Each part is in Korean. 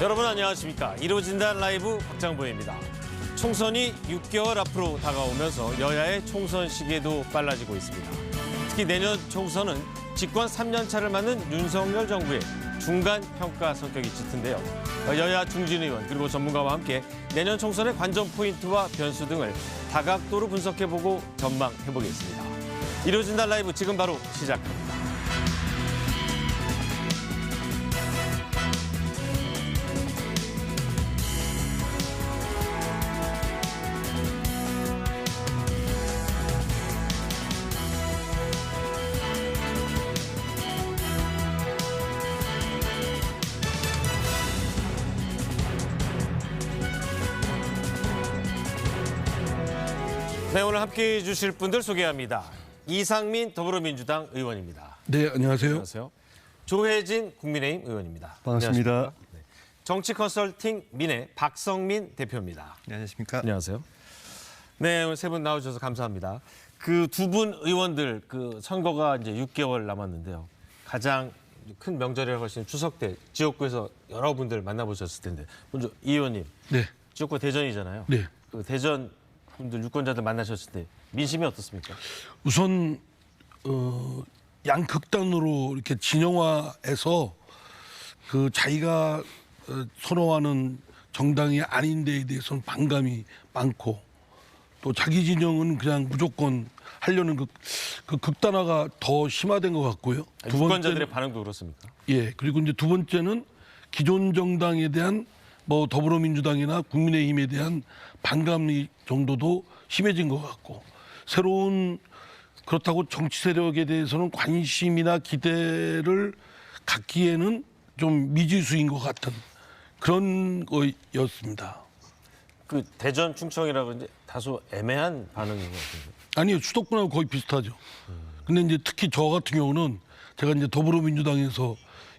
여러분 안녕하십니까. 1호 진단 라이브 박장보입니다. 총선이 6개월 앞으로 다가오면서 여야의 총선 시기도 빨라지고 있습니다. 특히 내년 총선은 집권 3년 차를 맞는 윤석열 정부의 중간 평가 성격이 짙은데요. 여야 중진 의원 그리고 전문가와 함께 내년 총선의 관전 포인트와 변수 등을 다각도로 분석해보고 전망해보겠습니다. 1호 진단 라이브 지금 바로 시작합니다. 네, 오늘 함께해 주실 분들 소개합니다. 이상민 더불어민주당 의원입니다. 네, 안녕하세요. 안녕하세요. 조혜진 국민의힘 의원입니다. 반갑습니다. 네. 정치 컨설팅 민의 박성민 대표입니다. 네, 안녕하십니까. 안녕하세요. 네, 오늘 세 분 나와주셔서 감사합니다. 그 두 분 의원들 그 선거가 이제 6개월 남았는데요. 가장 큰 명절이라고 할 수 있는 추석 때 지역구에서 여러분들 만나보셨을 텐데 먼저 이 의원님. 네. 지역구 대전이잖아요. 네. 그 대전 분들 유권자들 만나셨을 때 민심이 어떻습니까? 우선 양극단으로 이렇게 진영화해서 그 자기가 선호하는 정당이 아닌 데에 대해서는 반감이 많고 또 자기 진영은 그냥 무조건 하려는 그 극단화가 더 심화된 것 같고요. 유권자들의 반응도 그렇습니까? 예. 그리고 이제 두 번째는 기존 정당에 대한 뭐 더불어민주당이나 국민의힘에 대한 반감이 정도도 심해진 것 같고 새로운 그렇다고 정치 세력에 대해서는 관심이나 기대를 갖기에는 좀 미지수인 것 같은 그런 거였습니다. 그 대전 충청이라고 이제 다소 애매한 반응인 것 같은데. 아니요, 수도권하고 거의 비슷하죠. 근데 이제 특히 저 같은 경우는 제가 이제 더불어민주당에서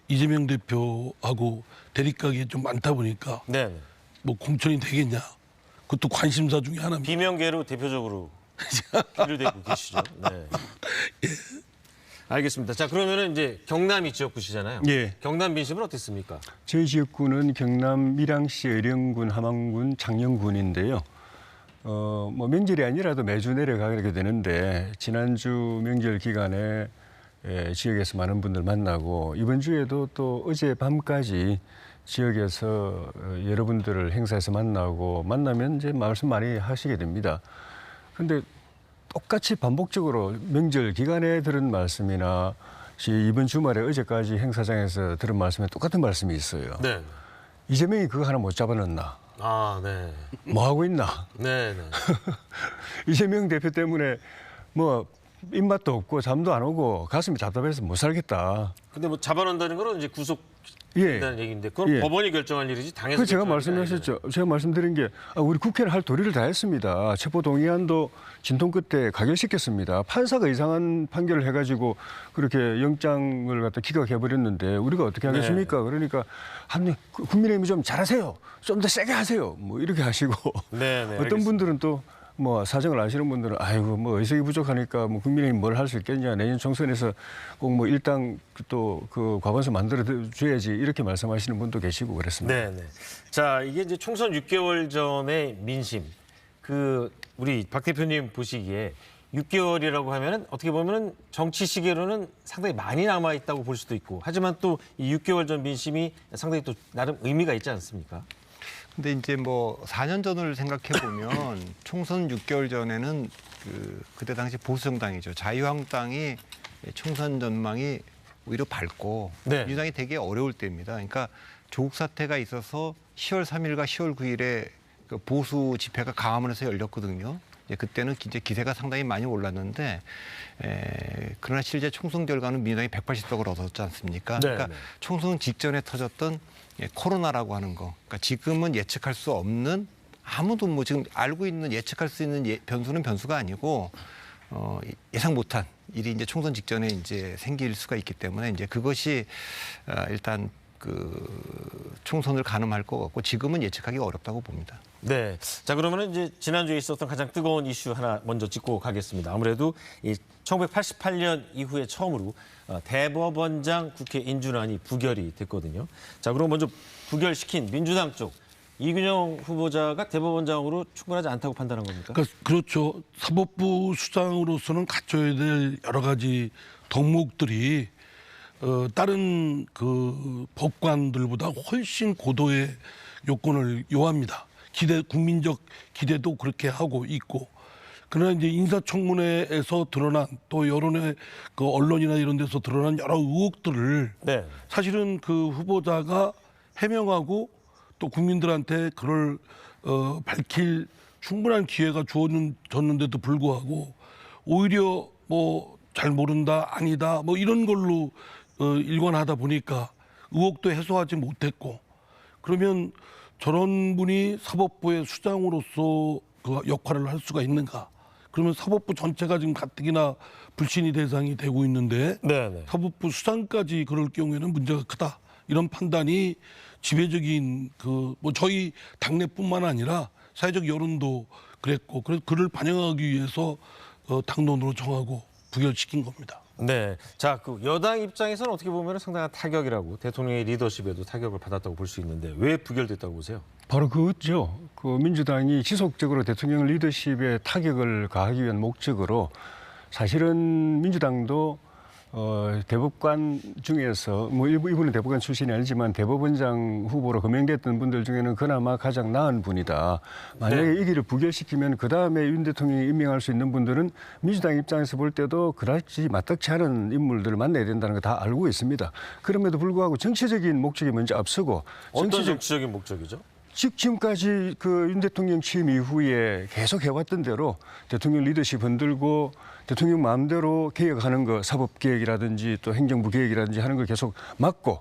이재명 대표하고 대립각이 좀 많다 보니까 네. 뭐 공천이 되겠냐. 그것도 관심사 중에 하나입니다. 비명계로 대표적으로 길을 대고 계시죠. 네. 알겠습니다. 자, 그러면은 이제 경남이 지역구시잖아요. 예. 경남 민심은 어땠습니까? 저희 지역구는 경남 밀양시 의령군, 함안군, 창녕군인데요. 뭐 명절이 아니라도 매주 내려가게 되는데 지난주 명절 기간에 지역에서 많은 분들 만나고 이번 주에도 또 어제 밤까지 지역에서 여러분들을 행사에서 만나면 이제 말씀 많이 하시게 됩니다. 근데 똑같이 반복적으로 명절 기간에 들은 말씀이나 이번 주말에 어제까지 행사장에서 들은 말씀에 똑같은 말씀이 있어요. 네. 이재명이 그거 하나 못 잡아냈나? 아, 네. 뭐 하고 있나? 네, 네. 이재명 대표 때문에 뭐 입맛도 없고 잠도 안 오고 가슴이 답답해서 못 살겠다. 근데 뭐 잡아놓는다는 건 이제 구속된다는 얘기인데 그건 예. 법원이 결정할 일이지 당에서 그 제가 결정할 일이 말씀하셨죠. 제가 말씀드린 게 우리 국회는 할 도리를 다 했습니다. 체포동의안도 진통 끝에 가결시켰습니다. 판사가 이상한 판결을 해가지고 그렇게 영장을 갖다 기각해버렸는데 우리가 어떻게 하겠습니까? 네. 그러니까 국민의힘이 좀 잘하세요. 좀 더 세게 하세요. 뭐 이렇게 하시고 네, 네, 어떤 알겠습니다. 분들은 또 뭐 사정을 아시는 분들은 아이고 뭐 의석이 부족하니까 뭐 국민의힘 뭘 할 수 있겠냐 내년 총선에서 꼭 뭐 일당 또 그 과반수 만들어 줘야지 이렇게 말씀하시는 분도 계시고 그랬습니다. 네, 네. 자, 이게 이제 총선 6개월 전의 민심. 그 우리 박 대표님 보시기에 6개월이라고 하면은 어떻게 보면은 정치 시계로는 상당히 많이 남아 있다고 볼 수도 있고 하지만 또 이 6개월 전 민심이 상당히 또 나름 의미가 있지 않습니까? 근데 이제 뭐 4년 전을 생각해 보면 총선 6개월 전에는 그때 당시 보수 정당이죠. 자유한국당이 총선 전망이 오히려 밝고 네. 민주당이 되게 어려울 때입니다. 그러니까 조국 사태가 있어서 10월 3일과 10월 9일에 그 보수 집회가 강화문에서 열렸거든요. 그때는 이제 기세가 상당히 많이 올랐는데 그러나 실제 총선 결과는 민주당이 180석을 얻었지 않습니까? 네, 그러니까 네. 총선 직전에 터졌던 코로나라고 하는 거. 그러니까 지금은 예측할 수 없는 아무도 뭐 지금 알고 있는 예측할 수 있는 변수는 변수가 아니고 예상 못한 일이 이제 총선 직전에 이제 생길 수가 있기 때문에 이제 그것이 일단 그 총선을 가늠할 것 같고 지금은 예측하기 어렵다고 봅니다. 네. 자, 그러면은 이제 지난주에 있었던 가장 뜨거운 이슈 하나 먼저 짚고 가겠습니다. 아무래도 이 1988년 이후에 처음으로 대법원장 국회 인준안이 부결이 됐거든요. 자, 그럼 먼저 부결시킨 민주당 쪽 이균영 후보자가 대법원장으로 충분하지 않다고 판단한 겁니까? 그렇죠. 사법부 수장으로서는 갖춰야 될 여러 가지 덕목들이 다른 그 법관들보다 훨씬 고도의 요건을 요합니다. 국민적 기대도 그렇게 하고 있고. 그러나 이제 인사청문회에서 드러난 또 여론의 그 언론이나 이런 데서 드러난 여러 의혹들을 네. 사실은 그 후보자가 해명하고 또 국민들한테 그걸 밝힐 충분한 기회가 주어졌는데도 불구하고 오히려 뭐 잘 모른다, 아니다, 뭐 이런 걸로 일관하다 보니까 의혹도 해소하지 못했고, 그러면 저런 분이 사법부의 수장으로서 그 역할을 할 수가 있는가? 그러면 사법부 전체가 지금 가뜩이나 불신이 대상이 되고 있는데 네. 사법부 수장까지 그럴 경우에는 문제가 크다. 이런 판단이 지배적인 뭐 저희 당내뿐만 아니라 사회적 여론도 그랬고, 그래서 그를 반영하기 위해서 당론으로 정하고 부결시킨 겁니다. 네. 자, 그 여당 입장에서는 어떻게 보면 상당한 타격이라고, 대통령의 리더십에도 타격을 받았다고 볼 수 있는데 왜 부결됐다고 보세요? 바로 그거죠. 그 민주당이 지속적으로 대통령 리더십에 타격을 가하기 위한 목적으로 사실은 민주당도 대법관 중에서 뭐 이분은 대법관 출신이 아니지만 대법원장 후보로 거명됐던 분들 중에는 그나마 가장 나은 분이다. 만약에 이 길을 부결시키면 그다음에 윤 대통령이 임명할 수 있는 분들은 민주당 입장에서 볼 때도 그다지 마땅치 않은 인물들을 만나야 된다는 거 다 알고 있습니다. 그럼에도 불구하고 정치적인 목적이 먼저 앞서고, 어떤 정치적인 목적이죠? 지금까지 그 윤 대통령 취임 이후에 계속 해왔던 대로 대통령 리더십 흔들고 대통령 마음대로 개혁하는 거, 사법개혁이라든지 또 행정부 개혁이라든지 하는 걸 계속 막고,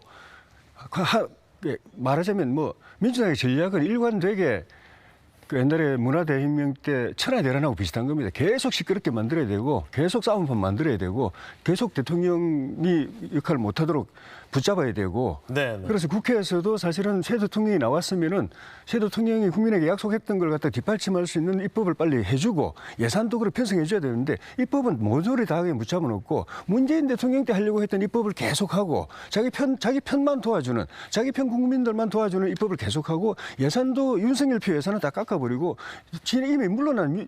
말하자면 뭐 민주당의 전략은 일관되게 그 옛날에 문화대혁명 때 천하대란하고 비슷한 겁니다. 계속 시끄럽게 만들어야 되고, 계속 싸움판 만들어야 되고, 계속 대통령이 역할을 못하도록 붙잡아야 되고. 네. 그래서 국회에서도 사실은 새 대통령이 나왔으면은 새 대통령이 국민에게 약속했던 걸 갖다 뒷받침할 수 있는 입법을 빨리 해주고 예산도 그렇게 편성해줘야 되는데, 입법은 모조리 다 그냥 붙잡아 놓고 문재인 대통령 때 하려고 했던 입법을 계속하고 자기 편만 도와주는, 자기 편 국민들만 도와주는 입법을 계속하고, 예산도 윤석열 표 예산은 다 깎아버리고 이미 물러난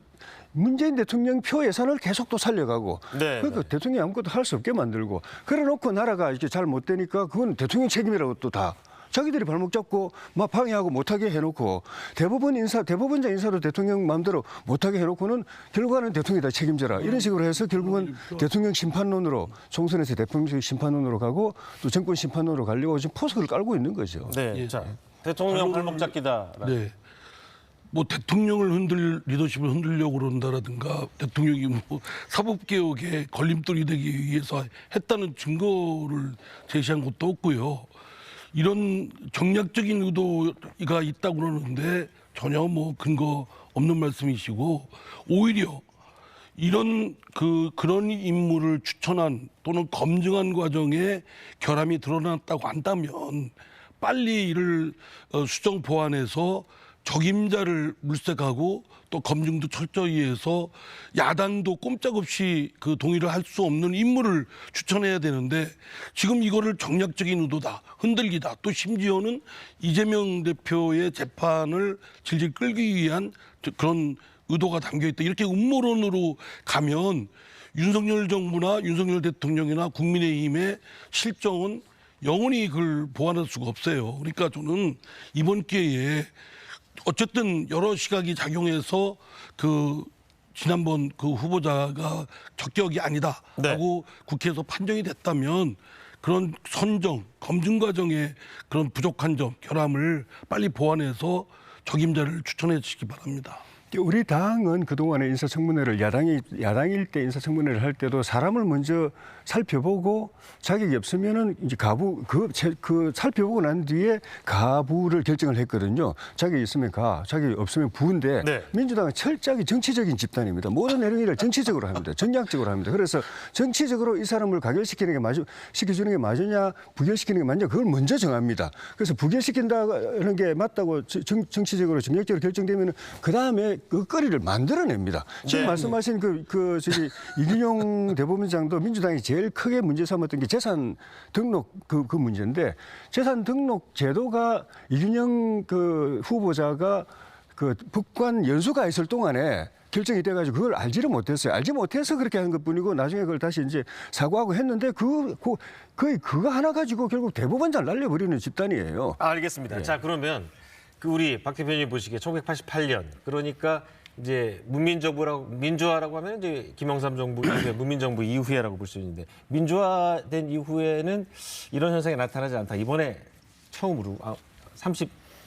문재인 대통령 표 예산을 계속 또 살려가고, 네, 그러니까 대통령이 아무것도 할 수 없게 만들고, 그래놓고 나라가 이렇게 잘 못 되니까 그건 대통령 책임이라고 또 다 자기들이 발목 잡고 막 방해하고 못하게 해놓고, 대법원장 인사도 대통령 마음대로 못하게 해놓고는 결과는 대통령이 다 책임져라 이런 식으로 해서 결국은 대통령 심판론으로, 총선에서 대통령 심판론으로 가고 또 정권 심판론으로 가려고 지금 포석을 깔고 있는 거죠. 네. 예. 자, 대통령 발목 잡기다. 네. 뭐 대통령을 리더십을 흔들려고 그런다라든가 대통령이 뭐 사법개혁에 걸림돌이 되기 위해서 했다는 증거를 제시한 것도 없고요. 이런 정략적인 의도가 있다고 그러는데 전혀 뭐 근거 없는 말씀이시고, 오히려 이런 그런 인물을 추천한 또는 검증한 과정에 결함이 드러났다고 한다면 빨리 이를 수정 보완해서 적임자를 물색하고 또 검증도 철저히 해서 야당도 꼼짝없이 그 동의를 할 수 없는 인물을 추천해야 되는데, 지금 이거를 정략적인 의도다, 흔들기다, 또 심지어는 이재명 대표의 재판을 질질 끌기 위한 그런 의도가 담겨 있다, 이렇게 음모론으로 가면 윤석열 정부나 윤석열 대통령이나 국민의힘의 실정은 영원히 그걸 보완할 수가 없어요. 그러니까 저는 이번 기회에 어쨌든 여러 시각이 작용해서 지난번 그 후보자가 적격이 아니다라고 국회에서 판정이 됐다면 그런 검증 과정에 그런 부족한 점, 결함을 빨리 보완해서 적임자를 추천해 주시기 바랍니다. 우리 당은 그동안에 인사청문회를 야당일 때 인사청문회를 할 때도 사람을 먼저 살펴보고 자격이 없으면은 이제 그 살펴보고 난 뒤에 가부를 결정을 했거든요. 자격이 있으면 자격이 없으면 부인데 네. 민주당은 철저하게 정치적인 집단입니다. 모든 내용을 정치적으로 합니다. 전략적으로 합니다. 그래서 정치적으로 이 사람을 가결시키는 게 시켜주는 게 맞으냐, 부결시키는 게 맞냐, 그걸 먼저 정합니다. 그래서 부결시킨다는 게 맞다고 정치적으로 정략적으로 결정되면은 그 다음에 그 거리를 만들어냅니다. 지금 네. 말씀하신 이균용 대법원장도 민주당이 제일 크게 문제 삼았던 게 재산 등록 그 문제인데 재산 등록 제도가 이균영 후보자가 북관 연수가 있을 동안에 결정이 돼가지고 그걸 알지를 못했어요. 알지 못해서 그렇게 한 것뿐이고 나중에 그걸 다시 이제 사과하고 했는데 거의 그거 하나 가지고 결국 대법원장 날려버리는 집단이에요. 알겠습니다. 자, 그러면 우리 박 대표님 보시기에 1988년 그러니까 이제 민주화라고 하면 이제 김영삼 정부 이후에 문민정부 이후에라고 볼 수 있는데 민주화된 이후에는 이런 현상이 나타나지 않다. 이번에 처음으로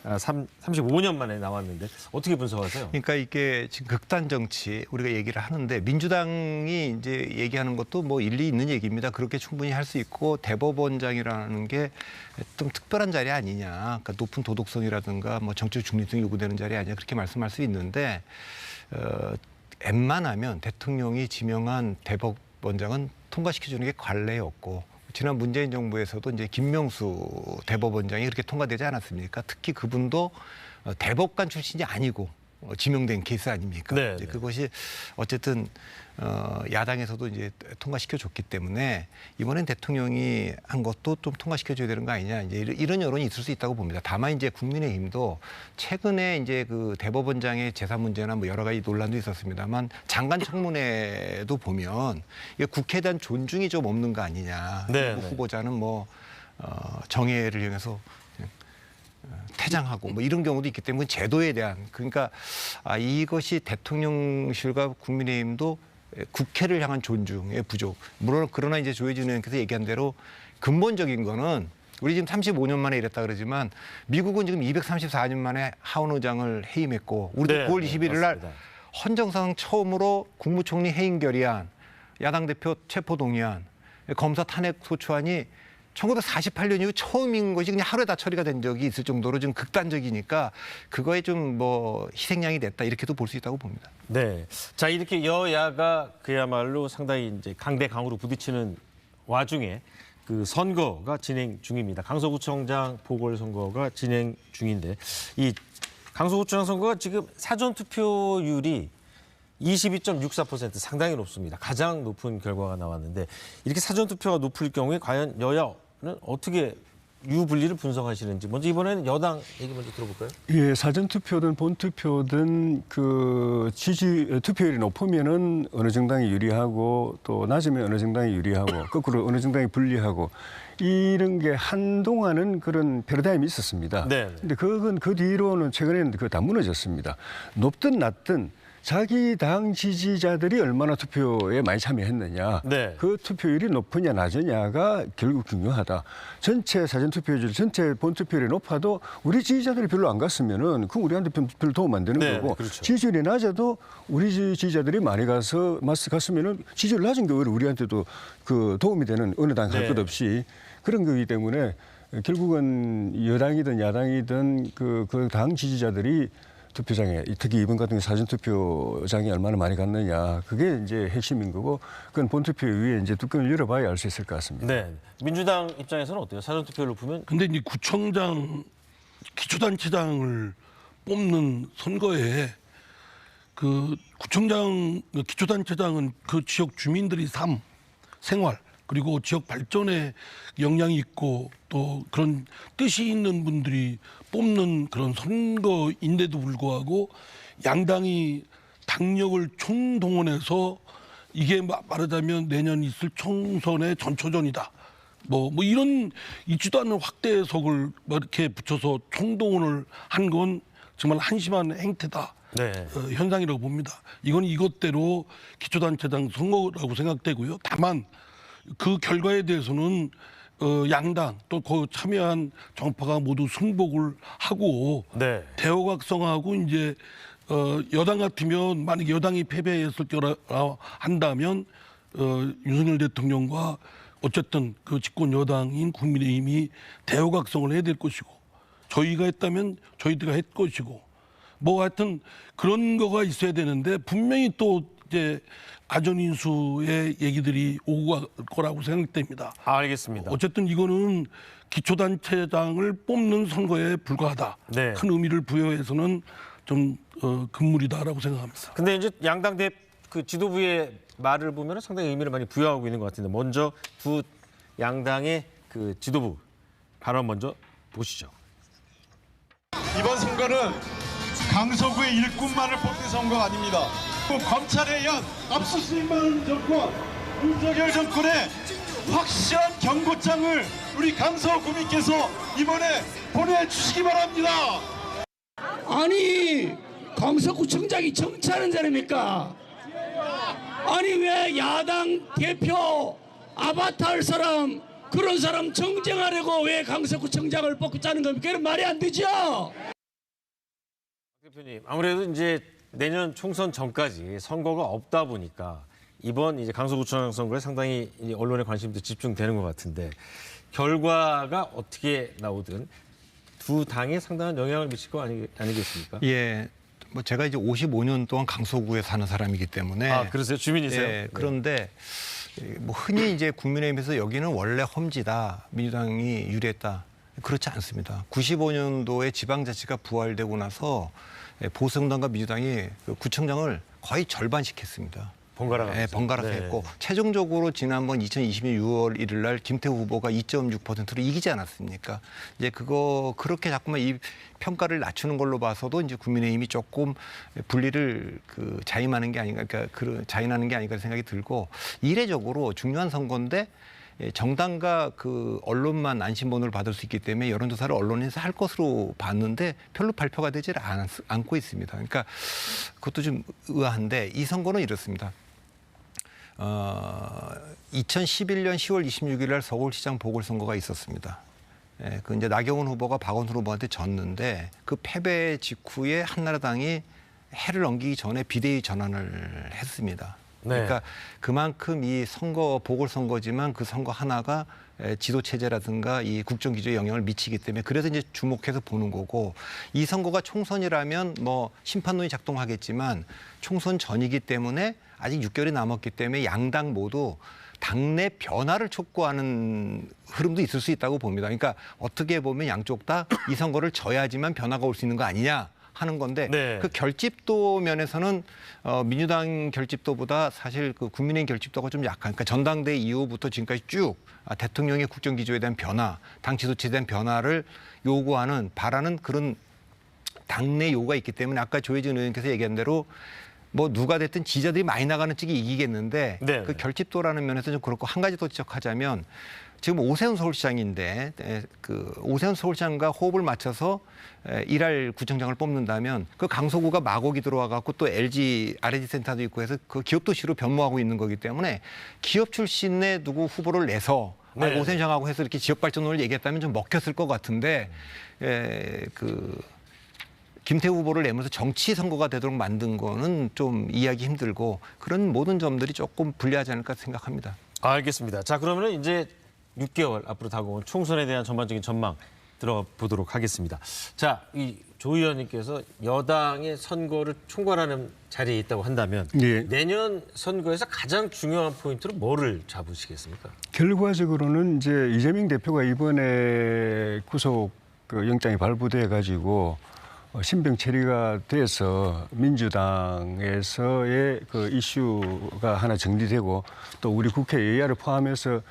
35년 만에 나왔는데 어떻게 분석하세요? 그러니까 이게 지금 극단 정치 우리가 얘기를 하는데 민주당이 이제 얘기하는 것도 뭐 일리 있는 얘기입니다. 그렇게 충분히 할 수 있고 대법원장이라는 게 좀 특별한 자리 아니냐. 그러니까 높은 도덕성이라든가 뭐 정치적 중립성이 요구되는 자리 아니냐. 그렇게 말씀할 수 있는데 웬만하면 대통령이 지명한 대법원장은 통과시켜주는 게 관례였고 지난 문재인 정부에서도 이제 김명수 대법원장이 그렇게 통과되지 않았습니까? 특히 그분도 대법관 출신이 아니고 지명된 케이스 아닙니까? 네, 이제 네. 그것이 어쨌든 야당에서도 이제 통과시켜 줬기 때문에 이번엔 대통령이 한 것도 좀 통과시켜 줘야 되는 거 아니냐 이제 이런 여론이 있을 수 있다고 봅니다. 다만 이제 국민의힘도 최근에 이제 그 대법원장의 재산 문제나 뭐 여러 가지 논란도 있었습니다만 장관 청문회도 보면 이게 국회에 대한 존중이 좀 없는 거 아니냐. 네, 그 네. 후보자는 뭐 정예를 이용해서 퇴장하고 뭐 이런 경우도 있기 때문에 제도에 대한 그러니까 이것이 대통령실과 국민의힘도 국회를 향한 존중의 부족. 물론 그러나 이제 조혜진 의원께서 얘기한 대로 근본적인 거는 우리 지금 35년 만에 이랬다 그러지만 미국은 지금 234년 만에 하원 의장을 해임했고 우리도 네, 9월 네, 21일 날 맞습니다. 헌정사상 처음으로 국무총리 해임 결의안, 야당 대표 체포 동의안, 검사 탄핵 소추안이 1948년 이후 처음인 것이 그냥 하루에 다 처리가 된 적이 있을 정도로 좀 극단적이니까 그거에 좀 뭐 희생양이 됐다 이렇게도 볼 수 있다고 봅니다. 네. 자, 이렇게 여야가 그야말로 상당히 이제 강대강으로 부딪히는 와중에 그 선거가 진행 중입니다. 강서구청장 보궐선거가 진행 중인데 이 강서구청장 선거가 지금 사전 투표율이 22.64% 상당히 높습니다. 가장 높은 결과가 나왔는데 이렇게 사전 투표가 높을 경우에 과연 여야는 어떻게 유불리를 분석하시는지 먼저 이번에는 여당 얘기 먼저 들어볼까요? 예, 사전 투표든 본 투표든 그 투표율이 높으면은 어느 정당이 유리하고 또 낮으면 어느 정당이 유리하고 거꾸로 어느 정당이 불리하고 이런 게 한동안은 그런 패러다임이 있었습니다. 네. 근데 그건 그 뒤로는 최근에는 그거 다 무너졌습니다. 높든 낮든 자기 당 지지자들이 얼마나 투표에 많이 참여했느냐, 네. 그 투표율이 높으냐 낮으냐가 결국 중요하다. 전체 사전 투표율, 전체 본 투표율이 높아도 우리 지지자들이 별로 안 갔으면은 그 우리한테 별로 도움 안 되는 네, 거고, 그렇죠. 지지율이 낮아도 우리 지지자들이 많이 갔으면은 지지율 낮은 게 오히려 우리한테도 그 도움이 되는 어느 당 할 네. 것 없이 그런 거기 때문에 결국은 여당이든 야당이든 그 당 지지자들이 투표장에 특히 이번 같은 경우 사전 투표장에 얼마나 많이 갔느냐 그게 이제 핵심인 거고 그건 본 투표 위에 이제 뚜껑을 열어봐야 알 수 있을 것 같습니다. 네. 민주당 입장에서는 어때요? 사전 투표를 보면 근데 이제 구청장, 기초단체장을 뽑는 선거에 그 구청장, 기초단체장은 그 지역 주민들이 삶, 생활 그리고 지역 발전에 영향이 있고 또 그런 뜻이 있는 분들이 뽑는 그런 선거인데도 불구하고 양당이 당력을 총동원해서 이게 말하자면 내년 있을 총선의 전초전이다. 뭐 이런 있지도 않는 확대 해석을 이렇게 붙여서 총동원을 한 건 정말 한심한 행태다. 네. 현상이라고 봅니다. 이건 이것대로 기초단체장 선거라고 생각되고요. 다만 그 결과에 대해서는 양당 또 그 참여한 정파가 모두 승복을 하고 네. 대호각성하고 이제 여당 같으면 만약 여당이 패배했을 거라 한다면 윤석열 대통령과 어쨌든 그 집권 여당인 국민의힘이 대호각성을 해야 될 것이고 저희가 했다면 저희들가 했 것이고 뭐 하여튼 그런 거가 있어야 되는데 분명히 또 이제 가전인수의 얘기들이 오고 갈 거라고 생각됩니다. 알겠습니다. 어쨌든 이거는 기초단체장을 뽑는 선거에 불과하다. 네. 큰 의미를 부여해서는 좀 금물이다라고 생각합니다. 근데 이제 양당 그 지도부의 말을 보면 상당히 의미를 많이 부여하고 있는 것 같은데 먼저 두 양당의 그 지도부 발언 먼저 보시죠. 이번 선거는 강서구의 일꾼만을 뽑는 선거가 아닙니다. 검찰에 의한 압수수색만 정권, 윤석열 정권의 확실한 경고장을 우리 강서구민께서 이번에 보내주시기 바랍니다. 아니 강서구청장이 정치하는 사람입니까? 아니 왜 야당 대표 아바타 할 사람 그런 사람 정쟁하려고 왜 강서구청장을 뽑자는 겁니까? 이런 말이 안 되죠. 대표님 아무래도 이제 내년 총선 전까지 선거가 없다 보니까 이번 이제 강서구청장 선거에 상당히 언론의 관심도 집중되는 것 같은데 결과가 어떻게 나오든 두 당에 상당한 영향을 미칠 거 아니겠습니까? 예. 뭐 제가 이제 55년 동안 강서구에 사는 사람이기 때문에 아 그러세요? 주민이세요? 예, 그런데 뭐 흔히 이제 국민의힘에서 여기는 원래 험지다, 민주당이 유리했다. 그렇지 않습니다. 95년도에 지방자치가 부활되고 나서 보수정당과 민주당이 그 구청장을 거의 절반씩 했습니다. 번갈아가. 네, 번갈아서 네. 했고 최종적으로 지난번 2020년 6월 1일 날 김태우 후보가 2.6%로 이기지 않았습니까? 이제 그렇게 자꾸만 이 평가를 낮추는 걸로 봐서도 이제 국민의힘이 조금 분리를 자임하는 게 아닌가, 그러니까 자인하는 게 아닌가 생각이 들고 이례적으로 중요한 선거인데 정당과 그 언론만 안심번호를 받을 수 있기 때문에 여론조사를 언론에서 할 것으로 봤는데 별로 발표가 되질 않고 있습니다. 그러니까 그것도 좀 의아한데 이 선거는 이렇습니다. 2011년 10월 26일 날 서울시장 보궐선거가 있었습니다. 예, 그 이제 나경원 후보가 박원순 후보한테 졌는데 그 패배 직후에 한나라당이 해를 넘기기 전에 비대위 전환을 했습니다. 네. 그러니까 그만큼 이 선거 보궐선거지만 그 선거 하나가 지도 체제라든가 이 국정 기조에 영향을 미치기 때문에 그래서 이제 주목해서 보는 거고 이 선거가 총선이라면 뭐 심판론이 작동하겠지만 총선 전이기 때문에 아직 6개월이 남았기 때문에 양당 모두 당내 변화를 촉구하는 흐름도 있을 수 있다고 봅니다. 그러니까 어떻게 보면 양쪽 다 이 선거를 져야지만 변화가 올 수 있는 거 아니냐 하는 건데 네. 그 결집도 면에서는 민주당 결집도보다 사실 그 국민의힘 결집도가 좀 약한. 그러니까 전당대 이후부터 지금까지 쭉 대통령의 국정 기조에 대한 변화, 당 지도체에 대한 변화를 요구하는 바라는 그런 당내 요구가 있기 때문에 아까 조혜진 의원께서 얘기한 대로 뭐 누가 됐든 지지자들이 많이 나가는 쪽이 이기겠는데 네. 그 결집도라는 면에서 좀 그렇고 한 가지 더 지적하자면 지금 오세훈 서울시장인데 그 오세훈 서울시장과 호흡을 맞춰서 일할 구청장을 뽑는다면 그 강서구가 마곡이 들어와 갖고 또 LG R&D 센터도 있고 해서 그 기업 도시로 변모하고 있는 거기 때문에 기업 출신의 누구 후보를 내서 네. 오세훈 시장하고 해서 이렇게 지역 발전론을 얘기했다면 좀 먹혔을 것 같은데 김태우 후보를 내면서 정치 선거가 되도록 만든 거는 좀 이해하기 힘들고 그런 모든 점들이 조금 불리하지 않을까 생각합니다. 알겠습니다. 자 그러면 이제 6개월 앞으로 다가온 총선에 대한 전반적인 전망 들어가 보도록 하겠습니다. 자, 이 조 의원님께서 여당의 선거를 총괄하는 자리에 있다고 한다면 예. 내년 선거에서 가장 중요한 포인트로 뭐를 잡으시겠습니까? 결과적으로는 이제 이재명 대표가 이번에 구속 영장이 발부돼 가지고 신병 처리가 돼서 민주당에서의 그 이슈가 하나 정리되고 또 우리 국회 여야를 포함해서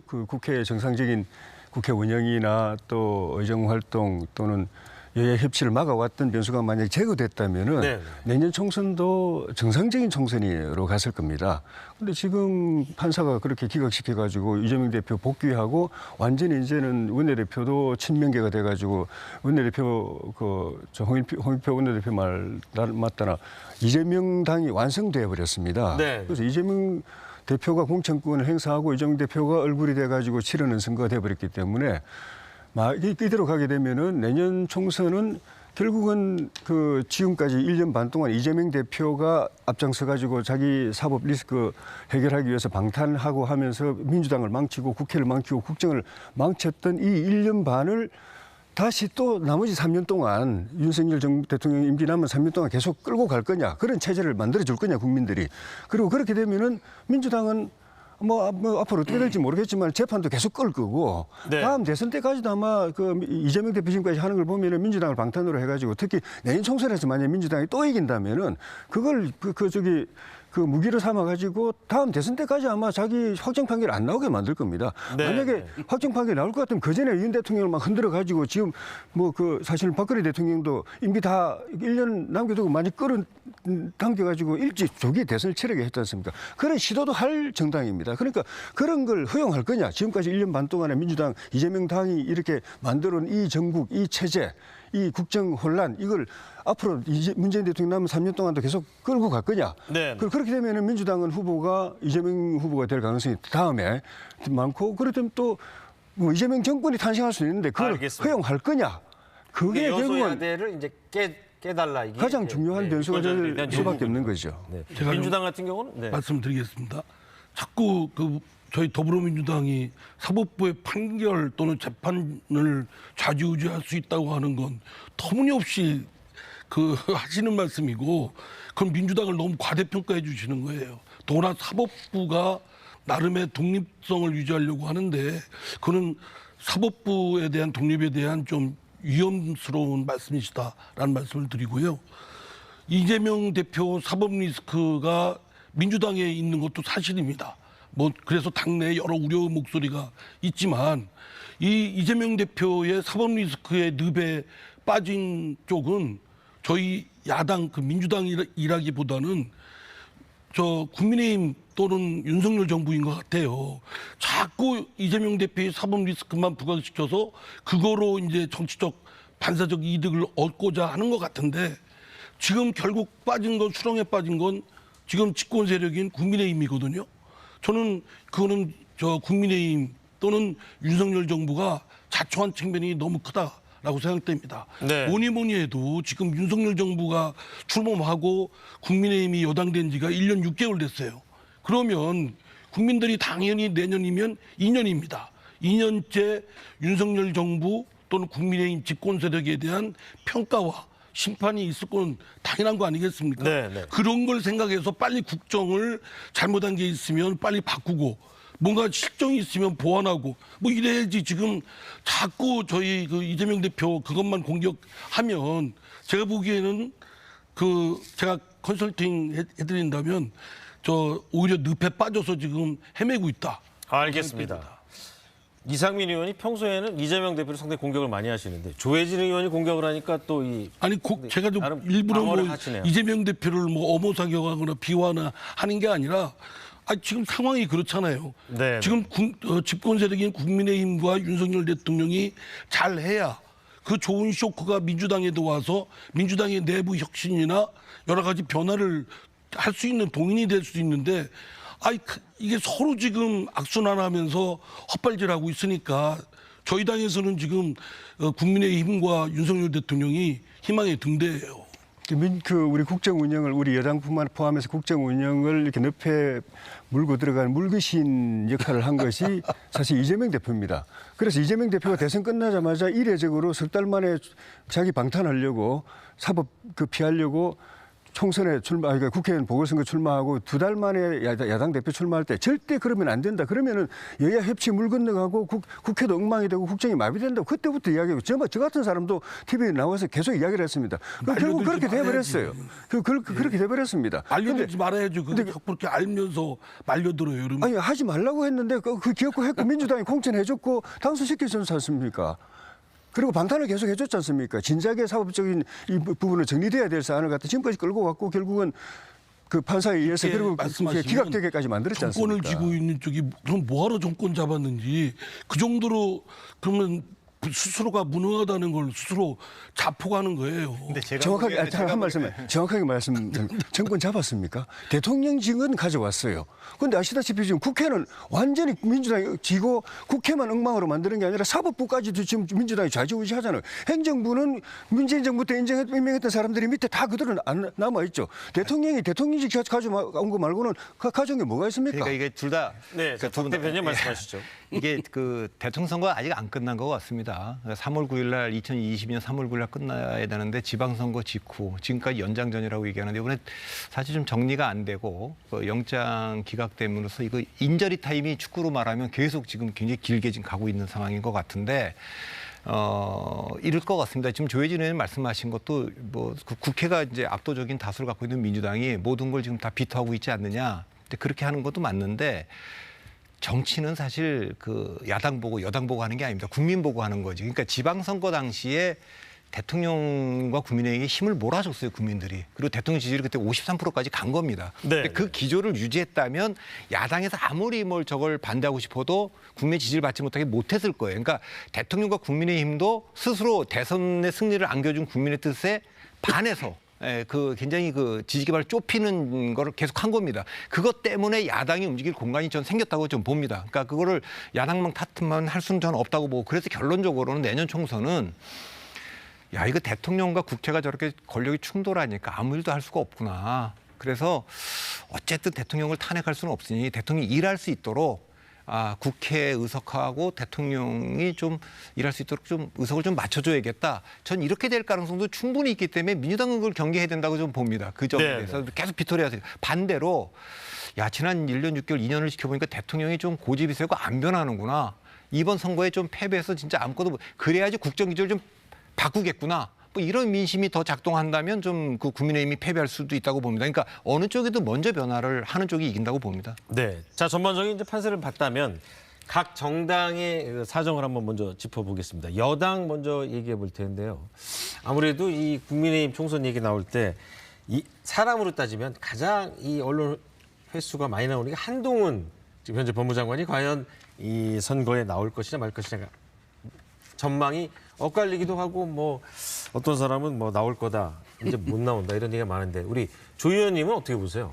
그 국회의 정상적인 국회 운영이나 또 의정 활동 또는 여야 협치를 막아왔던 변수가 만약에 제거됐다면은 네. 내년 총선도 정상적인 총선으로 갔을 겁니다. 그런데 지금 판사가 그렇게 기각시켜가지고 이재명 대표 복귀하고 완전히 이제는 원내대표도 친명계가 돼가지고 원내대표 홍익표 원내대표 말 맞다나 이재명 당이 완성돼 버렸습니다. 네. 그래서 이재명 대표가 공천권을 행사하고 이재명 대표가 얼굴이 돼가지고 치르는 선거가 돼버렸기 때문에 이대로 가게 되면은 내년 총선은 결국은 그 지금까지 1년 반 동안 이재명 대표가 앞장서 가지고 자기 사법 리스크 해결하기 위해서 방탄하고 하면서 민주당을 망치고 국회를 망치고 국정을 망쳤던 이 1년 반을 다시 또 나머지 3년 동안 윤석열 대통령 임기 남은 3년 동안 계속 끌고 갈 거냐, 그런 체제를 만들어 줄 거냐, 국민들이. 그리고 그렇게 되면은 민주당은 뭐 앞으로 어떻게 될지 모르겠지만 재판도 계속 끌 거고, 네. 다음 대선 때까지도 아마 그 이재명 대표 지금까지 하는 걸 보면은 민주당을 방탄으로 해가지고, 특히 내년 총선에서 만약 민주당이 또 이긴다면은 그걸 그 무기로 삼아가지고 다음 대선 때까지 아마 자기 확정 판결 안 나오게 만들 겁니다. 네. 만약에 확정 판결 나올 것 같으면 그 전에 윤 대통령을 막 흔들어가지고 지금 뭐 그 사실 박근혜 대통령도 임기 다 1년 남겨두고 많이 당겨가지고 일찍 조기 대선을 치르게 했지 않습니까? 그런 시도도 할 정당입니다. 그러니까 그런 걸 허용할 거냐? 지금까지 1년 반 동안에 민주당 이재명 당이 이렇게 만들어온 이 정국, 이 체제, 이 국정 혼란, 이걸 앞으로 문재인 대통령 남은 3년 동안도 계속 끌고 갈 거냐? 네. 그렇게 되면은 민주당은 후보가 이재명 후보가 될 가능성이 다음에 많고, 그렇다면 또 뭐 이재명 정권이 탄생할 수 있는데 그걸 알겠습니다. 허용할 거냐? 그게 결국은 여소야대를 이제 깨달라 이게 가장 이제, 중요한 변수가 이권자들에 될 대한 수밖에 없는 거죠. 네. 제가 민주당 같은 경우는 네. 말씀드리겠습니다. 자꾸 그 저희 더불어민주당이 사법부의 판결 또는 재판을 좌지우지할 수 있다고 하는 건 터무니없이 그 하시는 말씀이고, 그건 민주당을 너무 과대평가해 주시는 거예요. 더구나 사법부가 나름의 독립성을 유지하려고 하는데, 그거는 사법부에 대한 독립에 대한 좀 위험스러운 말씀이시다라는 말씀을 드리고요. 이재명 대표 사법 리스크가 민주당에 있는 것도 사실입니다. 뭐 그래서 당내에 여러 우려 목소리가 있지만, 이 이재명 대표의 사법 리스크의 늪에 빠진 쪽은 저희 야당 그 민주당이라기보다는 저 국민의힘 또는 윤석열 정부인 것 같아요. 자꾸 이재명 대표의 사법 리스크만 부각시켜서 그거로 이제 정치적 반사적 이득을 얻고자 하는 것 같은데, 지금 결국 빠진 건, 수렁에 빠진 건 지금 집권 세력인 국민의힘이거든요. 저는 그거는 저 국민의힘 또는 윤석열 정부가 자초한 측면이 너무 크다라고 생각됩니다. 네. 뭐니 해도 지금 윤석열 정부가 출범하고 국민의힘이 여당된 지가 1년 6개월 됐어요. 그러면 국민들이 당연히 내년이면 2년입니다. 2년째 윤석열 정부 또는 국민의힘 집권 세력에 대한 평가와 심판이 있을 건 당연한 거 아니겠습니까? 네, 네. 그런 걸 생각해서 빨리 국정을 잘못한 게 있으면 빨리 바꾸고, 뭔가 실정이 있으면 보완하고, 뭐 이래야지. 지금 자꾸 저희 그 이재명 대표 그것만 공격하면, 제가 보기에는 그 제가 컨설팅 해드린다면 저 오히려 늪에 빠져서 지금 헤매고 있다. 알겠습니다. 이상민 의원이 평소에는 이재명 대표를 상당히 공격을 많이 하시는데, 조혜진 의원이 공격을 하니까 또 이 아니 제가 좀 나름 일부러 뭐 방어를 하시네요. 이재명 대표를 뭐 어모사격하거나 비화나 하는 게 아니라, 지금 상황이 그렇잖아요. 네. 지금 집권 세력인 국민의힘과 윤석열 대통령이 잘해야 그 좋은 쇼크가 민주당에도 와서 민주당의 내부 혁신이나 여러 가지 변화를 할 수 있는 동인이 될 수 있는데, 이게 서로 지금 악순환하면서 헛발질하고 있으니까 저희 당에서는 지금 국민의힘과 윤석열 대통령이 희망의 등대예요. 우리 국정 운영을, 우리 여당뿐만 포함해서 국정 운영을 이렇게 늪에 물고 들어가는 물귀신 역할을 한 것이 사실 이재명 대표입니다. 그래서 이재명 대표가 대선 끝나자마자 이례적으로 석 달 만에 자기 방탄하려고, 사법 피하려고 총선에 그러니까 국회의원 보궐선거 출마하고 2달 만에 야당 대표 출마할 때 절대 그러면 안 된다. 그러면은 여야 협치 물 건너가고 국회도 엉망이 되고 국정이 마비된다고 그때부터 이야기하고, 저 같은 사람도 TV에 나와서 계속 이야기를 했습니다. 결국 그렇게 돼버렸어요. 그렇게 돼버렸습니다. 알려들지 말아야죠. 근데 자꾸 그렇게 알면서 말려들어요. 여러분. 아니, 하지 말라고 했는데 그 기억고 했고 민주당이 공천해줬고 당선시켜주지 않습니까? 그리고 방탄을 계속 해줬지 않습니까? 진작에 사법적인 이 부분은 정리돼야 될 사안을 갖다 지금까지 끌고 왔고, 결국은 그 판사에 의해서 그리고 기각되게까지 만들었지 않습니까? 정권을 쥐고 있는 쪽이 그럼 뭐하러 정권 잡았는지, 그 정도로 그러면 스스로가 무능하다는 걸 스스로 자포하는 거예요. 근데 제가 정확하게 보기에는 한 말씀 정확하게 말씀 정권 잡았습니까? 대통령직은 가져왔어요. 그런데 아시다시피 지금 국회는 완전히 민주당이 지고 국회만 엉망으로 만드는 게 아니라 사법부까지도 지금 민주당이 좌지우지하잖아요. 행정부는 문재인 정부 때 임명했던 사람들이 밑에 다 그대로 남아 있죠. 대통령이 대통령직 가져온 거 말고는 가져온 게 뭐가 있습니까? 그러니까 이게 둘 다 네, 박 대표님 말씀하시죠. 이게 그 대통령 선거가 아직 안 끝난 것 같습니다. 3월 9일 날 2022년 3월 9일 날 끝나야 되는데 지방선거 직후 지금까지 연장전이라고 얘기하는데 이번에 사실 좀 정리가 안 되고 영장 기각됨으로써 이거 인저리 타임이 축구로 말하면 계속 지금 굉장히 길게 지금 가고 있는 상황인 것 같은데 이럴 것 같습니다. 지금 조혜진 의원 말씀하신 것도 뭐 국회가 이제 압도적인 다수를 갖고 있는 민주당이 모든 걸 지금 다 비토하고 있지 않느냐. 근데 그렇게 하는 것도 맞는데 정치는 사실 그 야당 보고 여당 보고 하는 게 아닙니다. 국민 보고 하는 거지. 그러니까 지방선거 당시에 대통령과 국민에게 힘을 몰아줬어요, 국민들이. 그리고 대통령 지지율이 그때 53%까지 간 겁니다. 네. 근데 그 기조를 유지했다면 야당에서 아무리 뭘 저걸 반대하고 싶어도 국민의 지지를 받지 못하게 못했을 거예요. 그러니까 대통령과 국민의힘도 스스로 대선의 승리를 안겨준 국민의 뜻에 반해서 그 굉장히 그 지지 기반을 좁히는 거를 계속 한 겁니다. 그것 때문에 야당이 움직일 공간이 전 생겼다고 좀 봅니다. 그러니까 그거를 야당만 탓만 할 수는 저는 없다고 보고 그래서 결론적으로는 내년 총선은 야, 이거 대통령과 국회가 저렇게 권력이 충돌하니까 아무 일도 할 수가 없구나. 그래서 어쨌든 대통령을 탄핵할 수는 없으니 대통령이 일할 수 있도록 국회 의석하고 대통령이 좀 일할 수 있도록 좀 의석을 좀 맞춰줘야겠다. 전 이렇게 될 가능성도 충분히 있기 때문에 민주당은 그걸 경계해야 된다고 좀 봅니다. 그 점에 대해서 계속 비토를 해야 반대로 야, 지난 1년 6개월, 2년을 지켜보니까 대통령이 좀 고집이 세고 안 변하는구나. 이번 선거에 좀 패배해서 진짜 아무것도 그래야지 국정기조를 좀 바꾸겠구나. 뭐 이런 민심이 더 작동한다면 좀 그 국민의힘이 패배할 수도 있다고 봅니다. 그러니까 어느 쪽에도 먼저 변화를 하는 쪽이 이긴다고 봅니다. 네. 자, 전반적인 이제 판세를 봤다면 각 정당의 그 사정을 한번 먼저 짚어보겠습니다. 여당 먼저 얘기해 볼 텐데요. 아무래도 이 국민의힘 총선 얘기 나올 때 이 사람으로 따지면 가장 이 언론 횟수가 많이 나오는 게 한동훈 지금 현재 법무장관이 과연 이 선거에 나올 것이냐 말 것이냐 전망이 엇갈리기도 하고 뭐 어떤 사람은 뭐 나올 거다 이제 못 나온다 이런 얘기가 많은데 우리 조 의원님은 어떻게 보세요?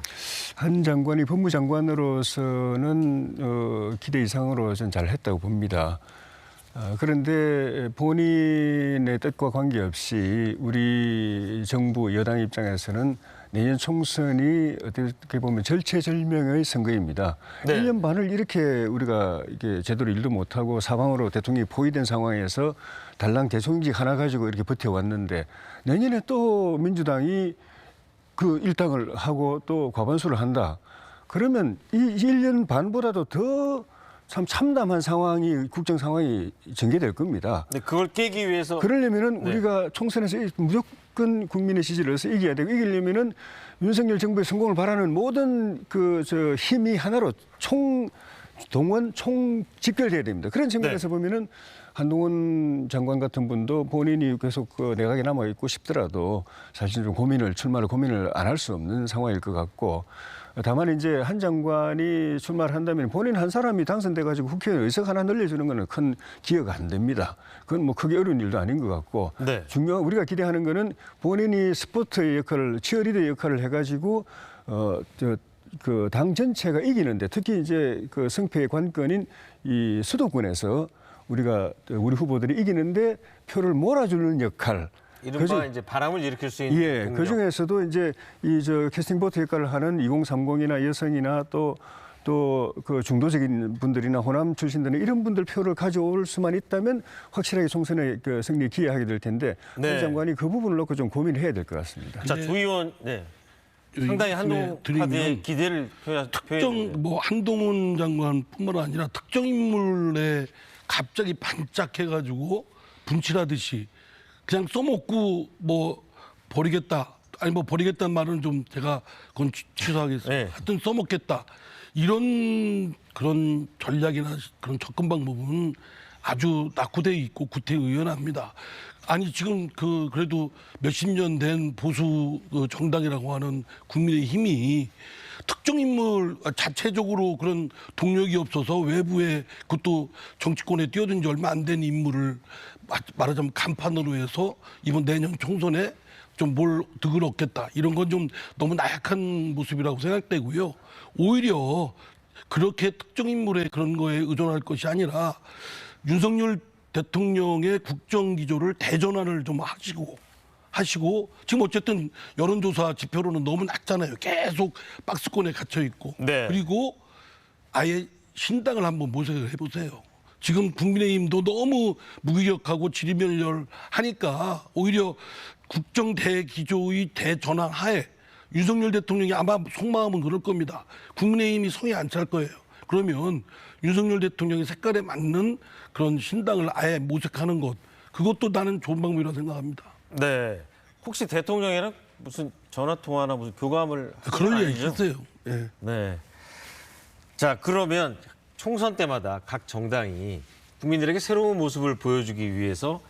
한 장관이 법무장관으로서는 기대 이상으로 전 잘했다고 봅니다. 그런데 본인의 뜻과 관계없이 우리 정부 여당 입장에서는 내년 총선이 어떻게 보면 절체절명의 선거입니다. 네. 1년 반을 이렇게 우리가 이게 제대로 일도 못하고 사방으로 대통령이 포위된 상황에서 달랑 대통령직 하나 가지고 이렇게 버텨왔는데 내년에 또 민주당이 그 일당을 하고 또 과반수를 한다. 그러면 이 1년 반보다도 더 참 참담한 상황이 국정 상황이 전개될 겁니다. 근데 그걸 깨기 위해서 그러려면은 네. 우리가 총선에서 무조건 국민의 지지를 해서 이겨야 되고 이기려면은 윤석열 정부의 성공을 바라는 모든 저 힘이 하나로 동원 집결돼야 됩니다. 그런 측면에서 보면은 한동훈 장관 같은 분도 본인이 계속 그 내각에 남아 있고 싶더라도 사실 좀 출마를 고민을 안 할 수 없는 상황일 것 같고 다만 이제 한 장관이 출마를 한다면 본인 한 사람이 당선돼 가지고 국회의원 의석 하나 늘려주는 거는 큰 기여가 안 됩니다. 그건 뭐 크게 어려운 일도 아닌 것 같고 네. 중요한 우리가 기대하는 거는 본인이 스포트의 역할을 치어리더 역할을 해가지고 그 당 전체가 이기는데 특히 이제 그 승패의 관건인 이 수도권에서 우리 후보들이 이기는데 표를 몰아주는 역할. 이른바 이제 바람을 일으킬 수 있는 예, 능력. 그 중에서도 이제 캐스팅 보트 역할을 하는 2030이나 여성이나 또 그 중도적인 분들이나 호남 출신들은 이런 분들 표를 가져올 수만 있다면 확실하게 총선에 그 승리에 기여하게 될 텐데 네. 한 장관이 그 부분을 놓고 좀 고민해야 될 것 같습니다. 자, 조 의원 상당히 한동훈 카드에 기대를 특정 뭐 한동훈 장관뿐만 아니라 특정 인물에 갑자기 반짝해가지고 분칠하듯이 그냥 써먹고 뭐 버리겠다. 아니 뭐 버리겠다는 말은 좀 제가 그건 취소하겠습니다. 네. 하여튼 써먹겠다. 이런 그런 전략이나 그런 접근 방법은 아주 낙후돼 있고 구태의연합니다. 아니 지금 그래도 몇십 년 된 보수 정당이라고 하는 국민의힘이 특정 인물 자체적으로 그런 동력이 없어서 외부에 그것도 정치권에 뛰어든 지 얼마 안 된 인물을 말하자면 간판으로 해서 이번 내년 총선에 좀 뭘 득을 얻겠다 이런 건 좀 너무 나약한 모습이라고 생각되고요. 오히려 그렇게 특정 인물의 그런 거에 의존할 것이 아니라 윤석열 대통령의 국정 기조를 대전환을 좀 하시고 지금 어쨌든 여론조사 지표로는 너무 낮잖아요. 계속 박스권에 갇혀 있고 네. 그리고 아예 신당을 한번 모색을 해보세요. 지금 국민의힘도 너무 무기력하고 지리멸렬하니까 오히려 국정 대기조의 대전환 하에 윤석열 대통령이 아마 속마음은 그럴 겁니다. 국민의힘이 성에 안 찰 거예요. 그러면 윤석열 대통령의 색깔에 맞는 그런 신당을 아예 모색하는 것 그것도 나는 좋은 방법이라고 생각합니다. 네. 혹시 대통령이랑 무슨 전화 통화나 무슨 교감을 그럴 리 아니죠? 있었어요. 예. 네. 자, 그러면 총선 때마다 각 정당이 국민들에게 새로운 모습을 보여주기 위해서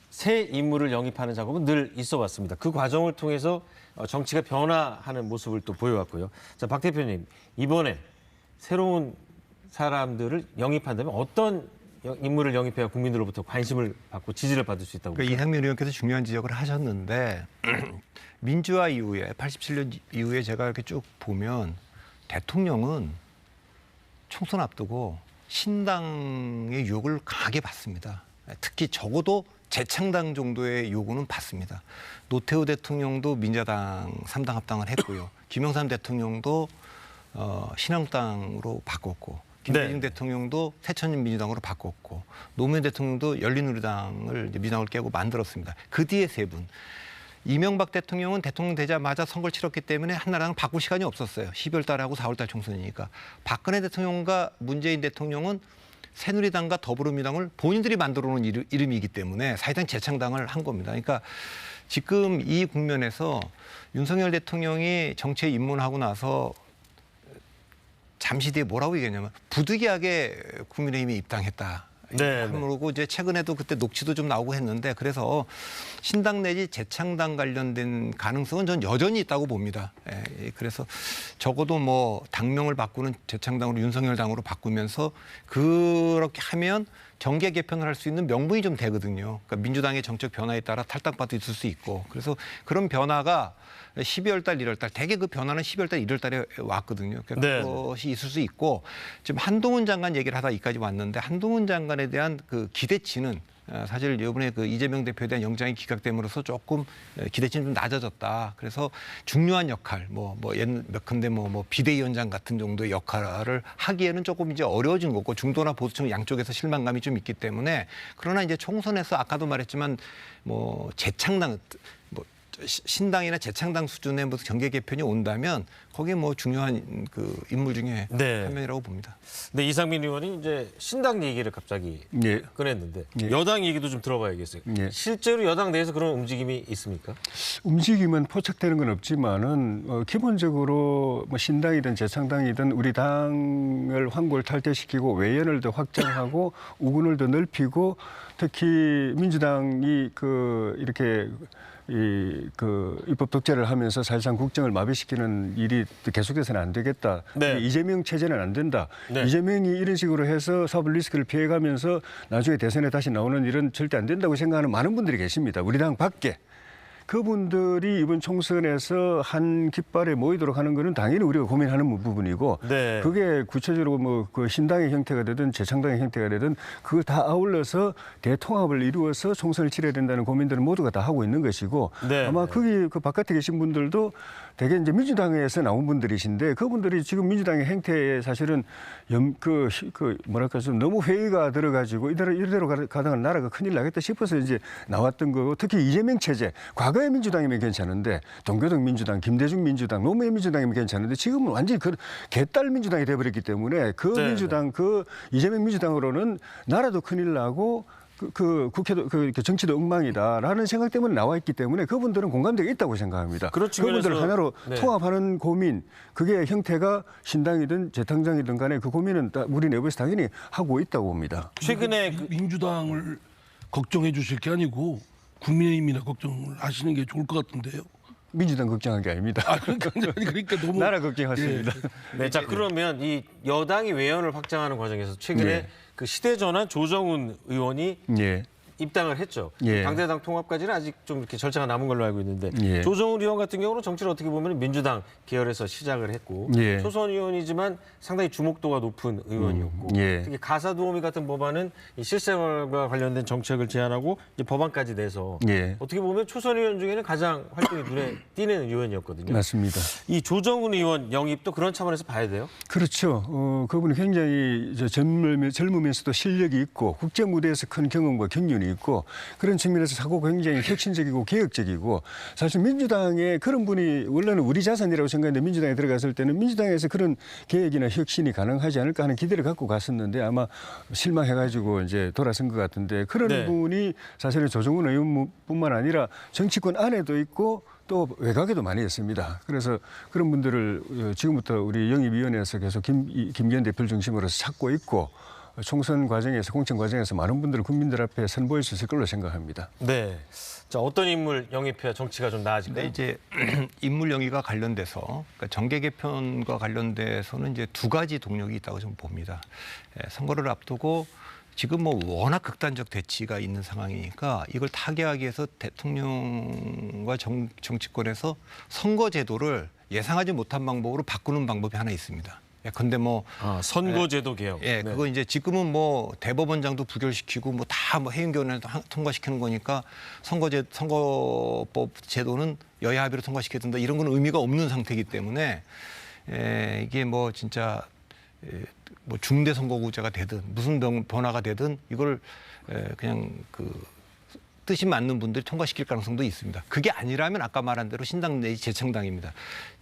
새 인물을 영입하는 작업은 늘 있어 왔습니다. 그 과정을 통해서 정치가 변화하는 모습을 또 보여왔고요. 자, 박 대표님, 이번에 새로운 사람들을 영입한다면 어떤 인물을 영입해야 국민들로부터 관심을 받고 지지를 받을 수 있다고 그러니까 이상민 의원께서 중요한 지적을 하셨는데 민주화 이후에 87년 이후에 제가 이렇게 쭉 보면 대통령은 총선 앞두고 신당의 유혹을 강하게 받습니다. 특히 적어도 재창당 정도의 요구는 받습니다. 노태우 대통령도 민자당 3당 합당을 했고요. 김영삼 대통령도 신한국당으로 바꿨고 김대중 대통령도 새천년민주당으로 바꿨고 노무현 대통령도 열린우리당을 민주당을 깨고 만들었습니다. 그 뒤에 세 분. 이명박 대통령은 대통령 되자마자 선거를 치렀기 때문에 한나라당 바꿀 시간이 없었어요. 12월 달에 하고 4월 달 총선이니까. 박근혜 대통령과 문재인 대통령은 새누리당과 더불어민주당을 본인들이 만들어 놓은 이름이기 때문에 사실상 재창당을 한 겁니다. 그러니까 지금 이 국면에서 윤석열 대통령이 정치에 입문하고 나서 잠시 뒤에 뭐라고 얘기했냐면 부득이하게 국민의힘에 입당했다. 그러고 이제 최근에도 그때 녹취도 좀 나오고 했는데 그래서 신당 내지 재창당 관련된 가능성은 전 여전히 있다고 봅니다. 그래서 적어도 뭐 당명을 바꾸는 재창당으로 윤석열 당으로 바꾸면서 그렇게 하면 정계 개편을 할 수 있는 명분이 좀 되거든요. 그러니까 민주당의 정책 변화에 따라 탈당파도 있을 수 있고 그래서 그런 변화가 12월 달, 1월 달 대개 그 변화는 12월 달, 1월 달에 왔거든요. 그러니까 그것이 있을 수 있고 지금 한동훈 장관 얘기를 하다 여기까지 왔는데 한동훈 장관에 대한 그 기대치는 사실 이번에 그 이재명 대표에 대한 영장이 기각됨으로써 조금 기대치는 좀 낮아졌다. 그래서 중요한 역할, 몇컨대 비대위원장 같은 정도의 역할을 하기에는 조금 이제 어려워진 거고 중도나 보수층 양쪽에서 실망감이 좀 있기 때문에 그러나 이제 총선에서 아까도 말했지만 재창당 신당이나 재창당 수준의 무슨 정계 개편이 온다면 거기에 중요한 그 인물 중에 한 명이라고 봅니다. 네, 이상민 의원이 이제 신당 얘기를 갑자기 꺼냈는데 여당 얘기도 좀 들어봐야겠어요. 실제로 여당 내에서 그런 움직임이 있습니까? 움직임은 포착되는 건 없지만은 기본적으로 신당이든 재창당이든 우리 당을 황골 탈퇴시키고 외연을 더 확장하고 우군을 더 넓히고 특히 민주당이 이렇게 입법 독재를 하면서 사실상 국정을 마비시키는 일이 계속돼서는 안 되겠다. 이재명 체제는 안 된다. 이재명이 이런 식으로 해서 사법 리스크를 피해가면서 나중에 대선에 다시 나오는 일은 절대 안 된다고 생각하는 많은 분들이 계십니다. 우리 당 밖에. 그분들이 이번 총선에서 한 깃발에 모이도록 하는 것은 당연히 우리가 고민하는 부분이고 그게 구체적으로 그 신당의 형태가 되든 재창당의 형태가 되든 그걸 다 아울러서 대통합을 이루어서 총선을 치러야 된다는 고민들은 모두가 다 하고 있는 것이고 아마 거기 그 바깥에 계신 분들도 대개 이제 민주당에서 나온 분들이신데 그분들이 지금 민주당의 행태에 사실은 뭐랄까 좀 너무 회의가 들어가지고 이대로 가다가 나라가 큰일 나겠다 싶어서 이제 나왔던 거고 특히 이재명 체제 과거의 민주당이면 괜찮은데 동교동 민주당, 김대중 민주당, 노무현 민주당이면 괜찮은데 지금은 완전히 그 개딸 민주당이 돼버렸기 때문에 민주당 그 이재명 민주당으로는 나라도 큰일 나고 국회도 정치도 엉망이다라는 생각 때문에 나와 있기 때문에 그분들은 공감대가 있다고 생각합니다. 그런 그분들을 측면에서 하나로 네. 통합하는 고민, 그게 형태가 신당이든 재탕당이든 간에 그 고민은 우리 내부에서 당연히 하고 있다고 봅니다. 최근에 민주당을 걱정해 주실 게 아니고 국민의힘이나 걱정을 하시는 게 좋을 것 같은데요. 민주당 걱정한 게 아닙니다. 그러니까 너무 나라 걱정하십니다. 네, 자 그러면 이 여당이 외연을 확장하는 과정에서 최근에 예. 그 시대전환 조정훈 의원이 예. 입당을 했죠. 예. 당대당 통합까지는 아직 좀 이렇게 절차가 남은 걸로 알고 있는데 예. 조정훈 의원 같은 경우는 정치를 어떻게 보면 민주당 계열에서 시작을 했고 예. 초선 의원이지만 상당히 주목도가 높은 의원이었고 예. 특히 가사도우미 같은 법안은 이 실생활과 관련된 정책을 제안하고 이제 법안까지 내서 예. 어떻게 보면 초선 의원 중에는 가장 활동이 눈에 띄는 의원이었거든요. 맞습니다. 이 조정훈 의원 영입도 그런 차원에서 봐야 돼요. 그렇죠. 그분이 굉장히 젊으면서도 실력이 있고 국제 무대에서 큰 경험과 경륜이 있고 그런 측면에서 사고가 굉장히 혁신적이고 개혁적이고 사실 민주당에 그런 분이 원래는 우리 자산이라고 생각했는데 민주당에 들어갔을 때는 민주당에서 그런 개혁이나 혁신이 가능하지 않을까 하는 기대를 갖고 갔었는데 아마 실망해가지고 이제 돌아선 것 같은데 그런 네. 분이 사실은 조정훈 의원뿐만 아니라 정치권 안에도 있고 또 외곽에도 많이 있습니다. 그래서 그런 분들을 지금부터 우리 영입위원회에서 계속 김기현 대표를 중심으로 찾고 있고 총선 과정에서 공천 과정에서 많은 분들을 국민들 앞에 선보일 수 있을 걸로 생각합니다. 네. 자 어떤 인물 영입해야 정치가 좀 나아질까요? 근데 이제 인물 영입과 관련돼서 그러니까 정계 개편과 관련돼서는 이제 두 가지 동력이 있다고 좀 봅니다. 선거를 앞두고 지금 뭐 워낙 극단적 대치가 있는 상황이니까 이걸 타개하기 위해서 대통령과 정치권에서 선거 제도를 예상하지 못한 방법으로 바꾸는 방법이 하나 있습니다. 근데 뭐 선거제도 개혁. 예, 네. 그거 이제 지금은 뭐 대법원장도 부결시키고 뭐 다 뭐 해임위원회도 통과시키는 거니까 선거법 제도는 여야 합의로 통과시켜야 된다 이런 건 의미가 없는 상태이기 때문에 이게 뭐 진짜 뭐 중대 선거구제가 되든 무슨 변화가 되든 이걸 그냥 그 뜻이 맞는 분들이 통과시킬 가능성도 있습니다. 그게 아니라면 아까 말한 대로 신당 내지 재창당입니다.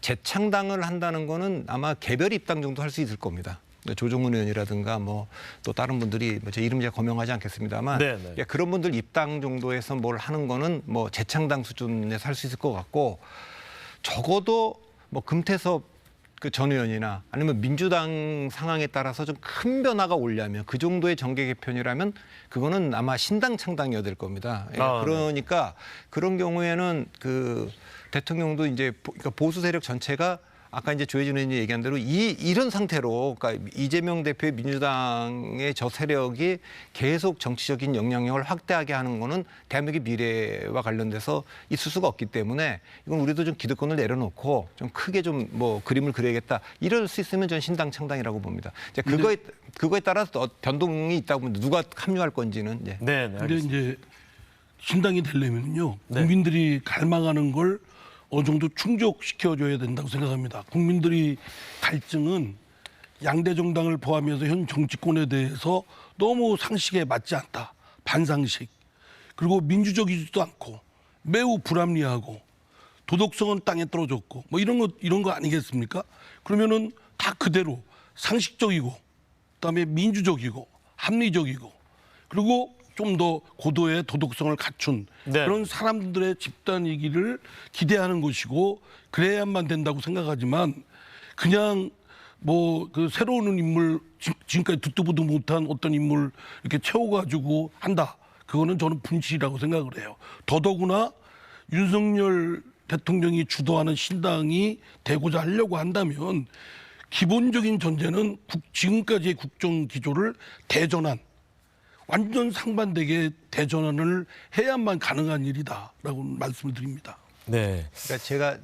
재창당을 한다는 거는 아마 개별 입당 정도 할 수 있을 겁니다. 조정훈 의원이라든가 뭐 또 다른 분들이 제 이름 제가 거명하지 않겠습니다만 네네. 그런 분들 입당 정도에서 뭘 하는 거는 뭐 재창당 수준에서 할 수 있을 것 같고 적어도 뭐 금태섭 그 전 의원이나 아니면 민주당 상황에 따라서 좀 큰 변화가 오려면 그 정도의 정계 개편이라면 그거는 아마 신당 창당이어야 될 겁니다. 그러니까 그런 경우에는 그 대통령도 이제 그러니까 보수 세력 전체가 아까 이제 조혜진 의원이 얘기한 대로 이런 상태로 그러니까 이재명 대표의 민주당의 저 세력이 계속 정치적인 영향력을 확대하게 하는 거는 대한민국의 미래와 관련돼서 있을 수가 없기 때문에 이건 우리도 좀 기득권을 내려놓고 좀 크게 좀 뭐 그림을 그려야겠다. 이럴 수 있으면 전 신당 창당이라고 봅니다. 이제 그거에 따라서 변동이 있다고 보면 누가 합류할 건지는 예. 네, 네. 근데 이제 신당이 되려면요 네. 국민들이 갈망하는 걸 어느 정도 충족시켜줘야 된다고 생각합니다. 국민들이 갈증은 양대 정당을 포함해서 현 정치권에 대해서 너무 상식에 맞지 않다. 반상식. 그리고 민주적이지도 않고 매우 불합리하고 도덕성은 땅에 떨어졌고 뭐 이런 거 아니겠습니까? 그러면은 다 그대로 상식적이고 그다음에 민주적이고 합리적이고 그리고 좀 더 고도의 도덕성을 갖춘 네. 그런 사람들의 집단이기를 기대하는 것이고 그래야만 된다고 생각하지만 그냥 뭐 그 새로운 인물 지금까지 듣도 보도 못한 어떤 인물 이렇게 채워가지고 한다. 그거는 저는 분실이라고 생각을 해요. 더더구나 윤석열 대통령이 주도하는 신당이 되고자 하려고 한다면 기본적인 전제는 지금까지의 국정 기조를 대전환 완전 상반되게 대전환을 해야만 가능한 일이다라고 말씀을 드립니다. 네. 그러니까 제가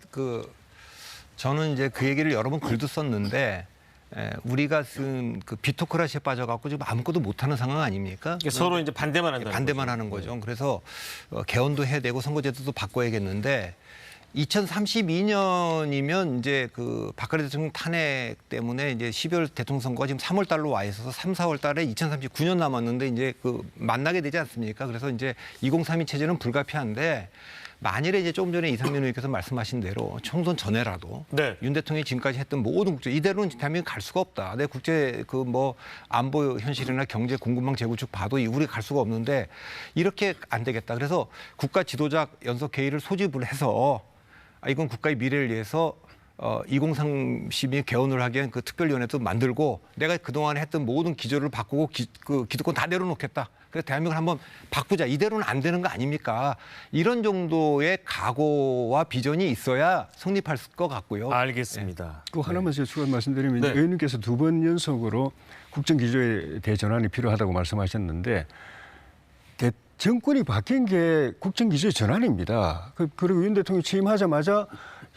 저는 이제 그 얘기를 여러 번 글도 썼는데 우리가 쓴 그 비토크라시에 빠져갖고 지금 아무것도 못하는 상황 아닙니까? 그러니까 서로 이제 반대만 한다는 반대만 거죠. 하는 거죠. 그래서 개헌도 해야 되고 선거제도도 바꿔야겠는데 2032년이면 이제 그 박근혜 대통령 탄핵 때문에 이제 12월 대통령 선거가 지금 3월 달로 와 있어서 3, 4월 달에 2039년 남았는데 이제 그 만나게 되지 않습니까? 그래서 이제 2032 체제는 불가피한데 만일에 이제 조금 전에 이상민 의원께서 말씀하신 대로 총선 전에라도 네. 윤 대통령이 지금까지 했던 모든 국제 이대로는 대한민국 갈 수가 없다. 내 국제 그 뭐 안보 현실이나 경제 공급망 재구축 봐도 우리 갈 수가 없는데 이렇게 안 되겠다. 그래서 국가 지도자 연석 회의를 소집을 해서 이건 국가의 미래를 위해서 2030이 개헌을 하기 위한 그 특별위원회도 만들고 내가 그동안 했던 모든 기조를 바꾸고 그 기득권 다 내려놓겠다. 그래서 대한민국을 한번 바꾸자. 이대로는 안 되는 거 아닙니까? 이런 정도의 각오와 비전이 있어야 성립할 것 같고요. 알겠습니다. 그 하나만 제가 추가 말씀드리면 네. 의원님께서 2번 연속으로 국정기조의 대전환이 필요하다고 말씀하셨는데 정권이 바뀐 게 국정기조의 전환입니다. 그리고 윤 대통령이 취임하자마자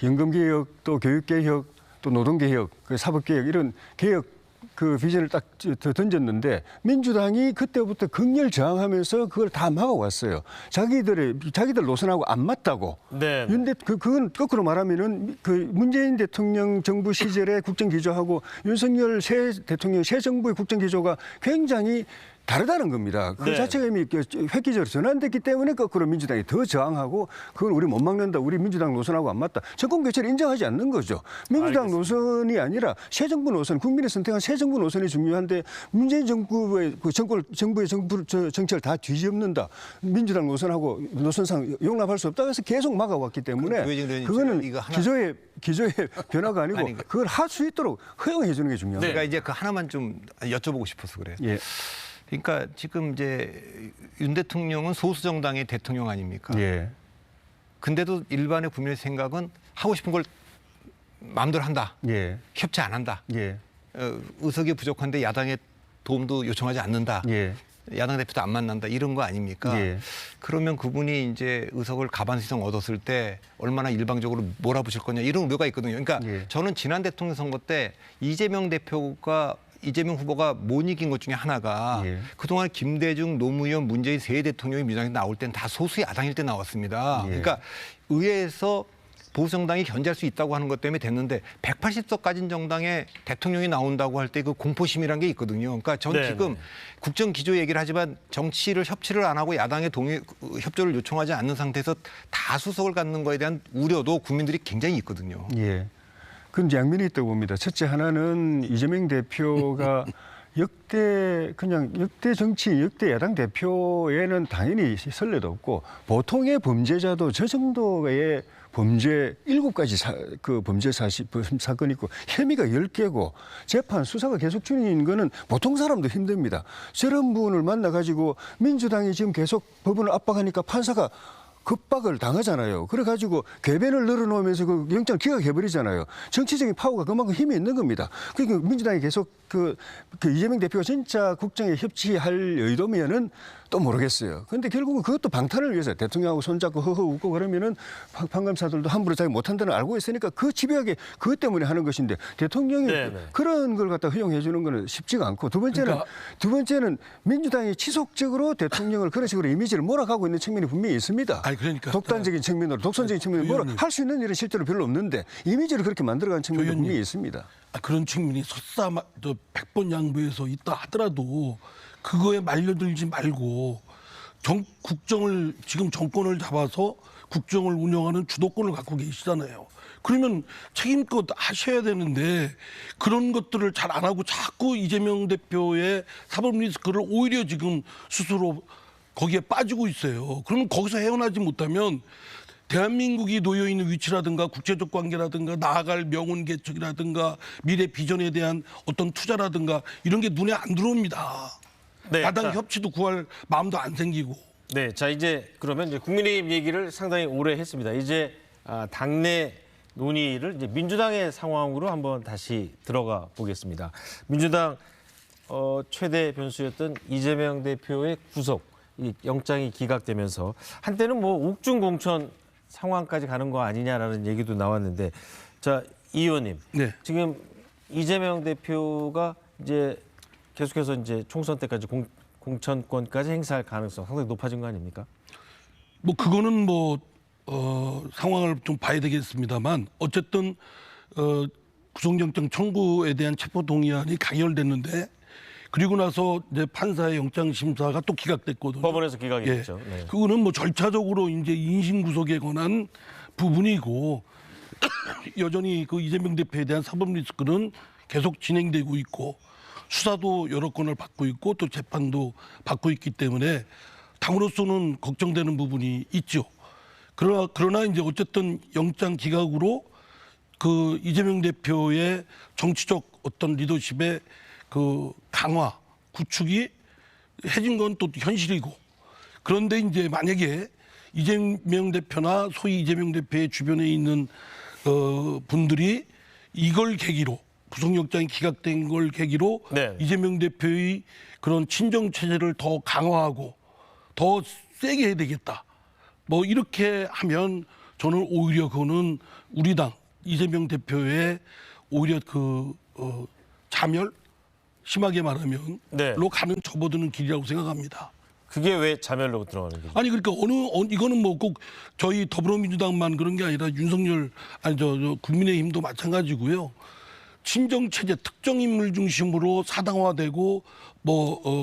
연금개혁, 또 교육개혁, 또 노동개혁, 사법개혁 이런 개혁 그 비전을 딱 던졌는데 민주당이 그때부터 극렬 저항하면서 그걸 다 막아왔어요. 자기들 노선하고 안 맞다고. 네. 그건 거꾸로 말하면은 그 문재인 대통령 정부 시절의 국정기조하고 윤석열 새 대통령 새 정부의 국정기조가 굉장히 다르다는 겁니다. 그 네. 자체가 이미 획기적으로 전환됐기 때문에 거꾸로 민주당이 더 저항하고 그건 우리 못 막는다. 우리 민주당 노선하고 안 맞다. 정권 교체를 인정하지 않는 거죠. 민주당 알겠습니다. 노선이 아니라 새 정부 노선, 국민이 선택한 새 정부 노선이 중요한데 문재인 정부의 정부의 정책을 다 뒤집는다. 민주당 노선하고 노선상 용납할 수 없다. 그래서 계속 막아왔기 때문에 그거는 기조의 변화가 아니고 그걸 할 수 있도록 허용해 주는 게 중요합니다. 제가 이제 그 하나만 좀 여쭤보고 싶어서 그래요. 예. 그러니까 지금 이제 윤 대통령은 소수 정당의 대통령 아닙니까? 예. 근데도 일반의 국민의 생각은 하고 싶은 걸 마음대로 한다. 예. 협치 안 한다. 예. 의석이 부족한데 야당의 도움도 요청하지 않는다. 예. 야당 대표도 안 만난다. 이런 거 아닙니까? 예. 그러면 그분이 이제 의석을 가반수정 얻었을 때 얼마나 일방적으로 몰아붙일 거냐 이런 우려가 있거든요. 그러니까 예. 저는 지난 대통령 선거 때 이재명 후보가 못 이긴 것 중에 하나가 예. 그동안 김대중, 노무현, 문재인 세 대통령이 민주당에 나올 때는 다 소수 야당일 때 나왔습니다. 예. 그러니까 의회에서 보수정당이 견제할 수 있다고 하는 것 때문에 됐는데 180석 가진 정당에 대통령이 나온다고 할 때 그 공포심이란 게 있거든요. 그러니까 저는 네, 지금 네. 국정기조 얘기를 하지만 협치를 안 하고 야당의 협조를 요청하지 않는 상태에서 다수석을 갖는 거에 대한 우려도 국민들이 굉장히 있거든요. 예. 그건 양면이 있다고 봅니다. 첫째 하나는 이재명 대표가 역대 정치인, 역대 야당 대표에는 당연히 선례도 없고 보통의 범죄자도 저 정도의 범죄 7가지 범죄 사건이 있고 혐의가 10개고 재판 수사가 계속 중인 거는 보통 사람도 힘듭니다. 저런 분을 만나가지고 민주당이 지금 계속 법원을 압박하니까 판사가 급박을 당하잖아요. 그래가지고 궤변을 늘어놓으면서 그 영장을 기각해버리잖아요. 정치적인 파워가 그만큼 힘이 있는 겁니다. 그러니까 민주당이 계속 그 이재명 대표가 진짜 국정에 협치할 의도면은 또 모르겠어요. 그런데 결국은 그것도 방탄을 위해서 대통령하고 손잡고 허허 웃고 그러면은 판검사들도 함부로 자기 못한다는 알고 있으니까 그 집요하게 그것 때문에 하는 것인데 대통령이 네네. 그런 걸 갖다 허용해 주는 거는 쉽지가 않고 두 번째는 민주당이 지속적으로 대통령을 그런 식으로 이미지를 몰아가고 있는 측면이 분명히 있습니다. 아니 그러니까 독단적인 측면으로 독선적인 측면으로 할 수 있는 일은 실제로 별로 없는데 이미지를 그렇게 만들어가는 측면이 의원님. 분명히 있습니다. 그런 측면이 설사 100번 양보해서 있다 하더라도 그거에 말려들지 말고 국정을 지금 정권을 잡아서 국정을 운영하는 주도권을 갖고 계시잖아요. 그러면 책임껏 하셔야 되는데 그런 것들을 잘 안 하고 자꾸 이재명 대표의 사법 리스크를 오히려 지금 스스로 거기에 빠지고 있어요. 그러면 거기서 헤어나지 못하면 대한민국이 놓여 있는 위치라든가 국제적 관계라든가 나아갈 명운 개척이라든가 미래 비전에 대한 어떤 투자라든가 이런 게 눈에 안 들어옵니다. 네, 야당 자. 협치도 구할 마음도 안 생기고. 네, 자 이제 그러면 이제 국민의힘 얘기를 상당히 오래 했습니다. 이제 당내 논의를 이제 민주당의 상황으로 한번 다시 들어가 보겠습니다. 민주당 최대 변수였던 이재명 대표의 구속 이 영장이 기각되면서 한때는 뭐 옥중 공천 상황까지 가는 거 아니냐라는 얘기도 나왔는데, 자 이 의원님, 네. 지금 이재명 대표가 이제 계속해서 이제 총선 때까지 공천권까지 행사할 가능성 상당히 높아진 거 아닙니까? 뭐 그거는 상황을 좀 봐야 되겠습니다만 어쨌든 구속영장 청구에 대한 체포동의안이 가결됐는데 그리고 나서 이제 판사의 영장 심사가 또 기각됐거든요. 법원에서 기각이 예. 됐죠. 네. 그거는 뭐 절차적으로 이제 인신 구속에 관한 부분이고 여전히 그 이재명 대표에 대한 사법 리스크는 계속 진행되고 있고 수사도 여러 건을 받고 있고 또 재판도 받고 있기 때문에 당으로서는 걱정되는 부분이 있죠. 그러나 이제 어쨌든 영장 기각으로 그 이재명 대표의 정치적 어떤 리더십의 그 강화, 구축이 해진 건 또 현실이고 그런데 이제 만약에 이재명 대표나 소위 이재명 대표의 주변에 있는 분들이 이걸 계기로 구속영장이 기각된 걸 계기로 네. 이재명 대표의 그런 친정 체제를 더 강화하고 더 세게 해야 되겠다. 뭐 이렇게 하면 저는 오히려 그거는 우리 당 이재명 대표의 오히려 자멸 심하게 말하면 네. 로 가는 접어드는 길이라고 생각합니다. 그게 왜 자멸로 들어가는 거죠? 아니 그러니까 이거는 뭐 꼭 저희 더불어민주당만 그런 게 아니라 윤석열 저 국민의힘도 마찬가지고요. 친정 체제 특정 인물 중심으로 사당화되고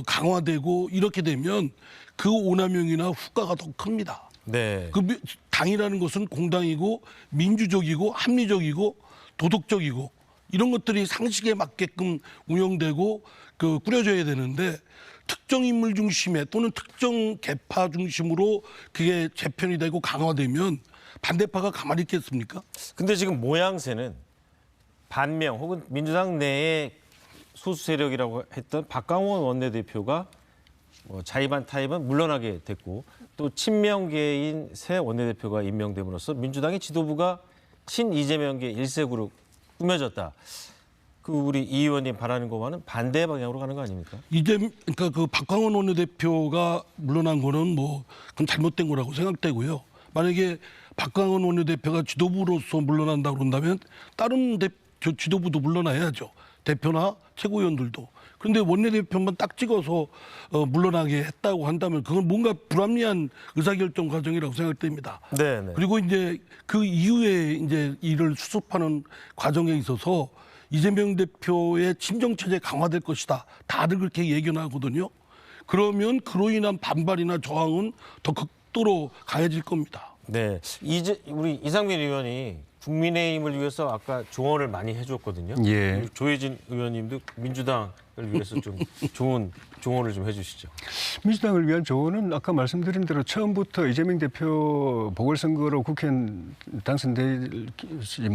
강화되고 이렇게 되면 그 오남용이나 후과가 더 큽니다. 네. 그 당이라는 것은 공당이고 민주적이고 합리적이고 도덕적이고 이런 것들이 상식에 맞게끔 운영되고 꾸려져야 되는데 특정 인물 중심에 또는 특정 계파 중심으로 그게 재편이 되고 강화되면 반대파가 가만히 있겠습니까? 근데 지금 모양새는 반명 혹은 민주당 내의 소수 세력이라고 했던 박광원 원내대표가 자의반 타의반 물러나게 됐고 또 친명계인 새 원내대표가 임명됨으로써 민주당의 지도부가 신 이재명계 1색으로 꾸며졌다. 우리 이 의원님 바라는 것과는 반대 방향으로 가는 거 아닙니까? 그러니까 그 박광원 원내대표가 물러난 거는 그건 잘못된 거라고 생각되고요. 만약에 박광원 원내대표가 지도부로서 물러난다고 그런다면 다른 지도부도 물러나야죠. 대표나 최고위원들도. 그런데 원내대표만 딱 찍어서 물러나게 했다고 한다면 그건 뭔가 불합리한 의사결정 과정이라고 생각됩니다. 네. 그리고 이제 그 이후에 이제 이를 수습하는 과정에 있어서 이재명 대표의 친정체제 강화될 것이다. 다들 그렇게 예견하거든요. 그러면 그로 인한 반발이나 저항은 더 극도로 강해질 겁니다. 네. 우리 이상민 의원이 국민의힘을 위해서 아까 조언을 많이 해줬거든요. 예. 조혜진 의원님도 민주당을 위해서 좀 좋은 조언을 좀 해주시죠. 민주당을 위한 조언은 아까 말씀드린 대로 처음부터 이재명 대표 보궐선거로 국회의원 당선되지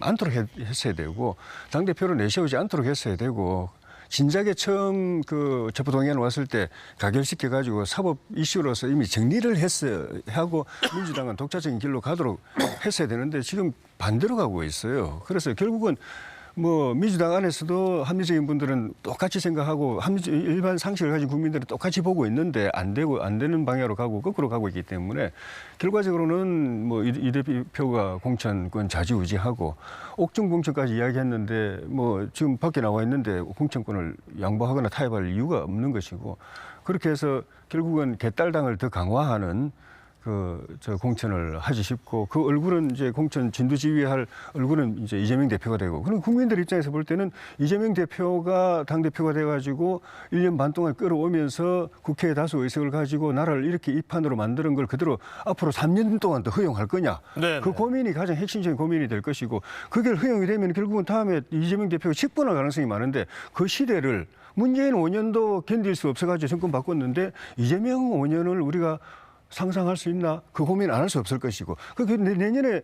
않도록 했어야 되고 당대표로 내세우지 않도록 했어야 되고 진작에 처음 그 체포동의안 왔을 때 가결시켜가지고 사법 이슈로서 이미 정리를 하고 민주당은 독자적인 길로 가도록 했어야 되는데 지금 반대로 가고 있어요. 그래서 결국은 민주당 안에서도 합리적인 분들은 똑같이 생각하고 일반 상식을 가진 국민들은 똑같이 보고 있는데 안 되는 방향으로 가고 거꾸로 가고 있기 때문에 결과적으로는 이 대표가 공천권 좌지우지하고 옥중 공천까지 이야기했는데 지금 밖에 나와 있는데 공천권을 양보하거나 타협할 이유가 없는 것이고 그렇게 해서 결국은 개딸당을 더 강화하는 저 공천을 하지 싶고 그 얼굴은 이제 공천 진두지휘할 얼굴은 이제 이재명 대표가 되고 그럼 국민들 입장에서 볼 때는 이재명 대표가 당대표가 돼가지고 1년 반 동안 끌어오면서 국회에 다수 의석을 가지고 나라를 이렇게 이 판으로 만드는 걸 그대로 앞으로 3년 동안 더 허용할 거냐. 네네. 그 고민이 가장 핵심적인 고민이 될 것이고 그게 허용이 되면 결국은 다음에 이재명 대표가 직분할 가능성이 많은데 그 시대를 문재인 5년도 견딜 수 없어가지고 정권 바꿨는데 이재명 5년을 우리가 상상할 수 있나? 그 고민 안 할 수 없을 것이고. 내년에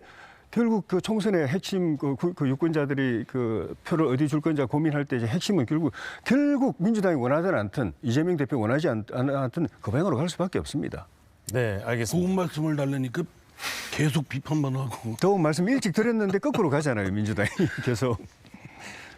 결국 그 총선의 핵심 그 유권자들이 그 표를 어디 줄 건지 고민할 때 이제 핵심은 결국 민주당이 원하지 않든 이재명 대표 원하지 않든 그 방향으로 갈 수밖에 없습니다. 네, 알겠습니다. 좋은 말씀을 달래니까 계속 비판만 하고. 좋은 말씀 일찍 드렸는데 거꾸로 가잖아요, 민주당이 계속.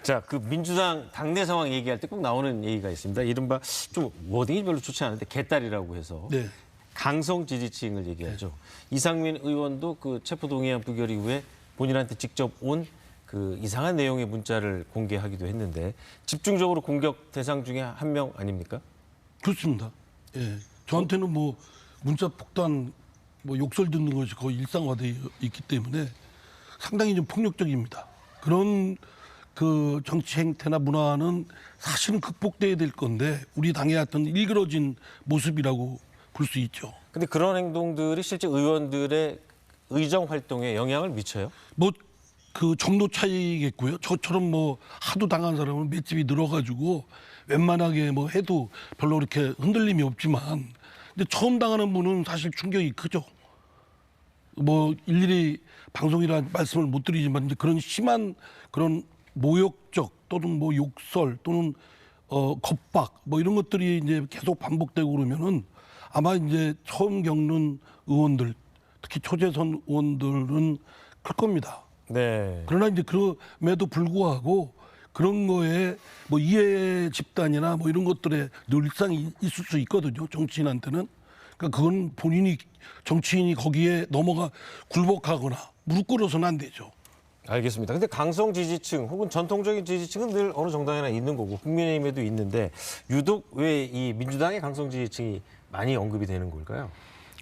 자, 그 민주당 당내 상황 얘기할 때 꼭 나오는 얘기가 있습니다. 이른바 좀 워딩이 별로 좋지 않은데 개딸이라고 해서. 네. 강성 지지층을 얘기하죠. 이상민 의원도 그 체포동의안 부결 이후에 본인한테 직접 온 그 이상한 내용의 문자를 공개하기도 했는데 집중적으로 공격 대상 중에 한 명 아닙니까? 그렇습니다. 예. 저한테는 문자 폭탄 욕설 듣는 것이 거의 일상화되어 있기 때문에 상당히 좀 폭력적입니다. 그런 그 정치 행태나 문화는 사실은 극복돼야 될 건데 우리 당의 어떤 일그러진 모습이라고 볼 수 있죠. 근데 그런 행동들이 실제 의원들의 의정 활동에 영향을 미쳐요? 뭐 그 정도 차이겠고요. 저처럼 뭐 하도 당한 사람은 맷집이 늘어가지고 웬만하게 뭐 해도 별로 그렇게 흔들림이 없지만, 근데 처음 당하는 분은 사실 충격이 크죠. 뭐 일일이 방송이라 말씀을 못 드리지만 이제 그런 심한 그런 모욕적 또는 뭐 욕설 또는 겁박 뭐 이런 것들이 이제 계속 반복되고 그러면은 아마 이제 처음 겪는 의원들, 특히 초재선 의원들은 클 겁니다. 네. 그러나 이제 그럼에도 불구하고 그런 거에 뭐 이해 집단이나 뭐 이런 것들에 늘상 있을 수 있거든요. 정치인한테는. 그러니까 그건 본인이 정치인이 거기에 넘어가 굴복하거나 무릎 꿇어서는 안 되죠. 알겠습니다. 근데 강성 지지층 혹은 전통적인 지지층은 늘 어느 정당에나 있는 거고 국민의힘에도 있는데 유독 왜 이 민주당의 강성 지지층이 많이 언급이 되는 걸까요?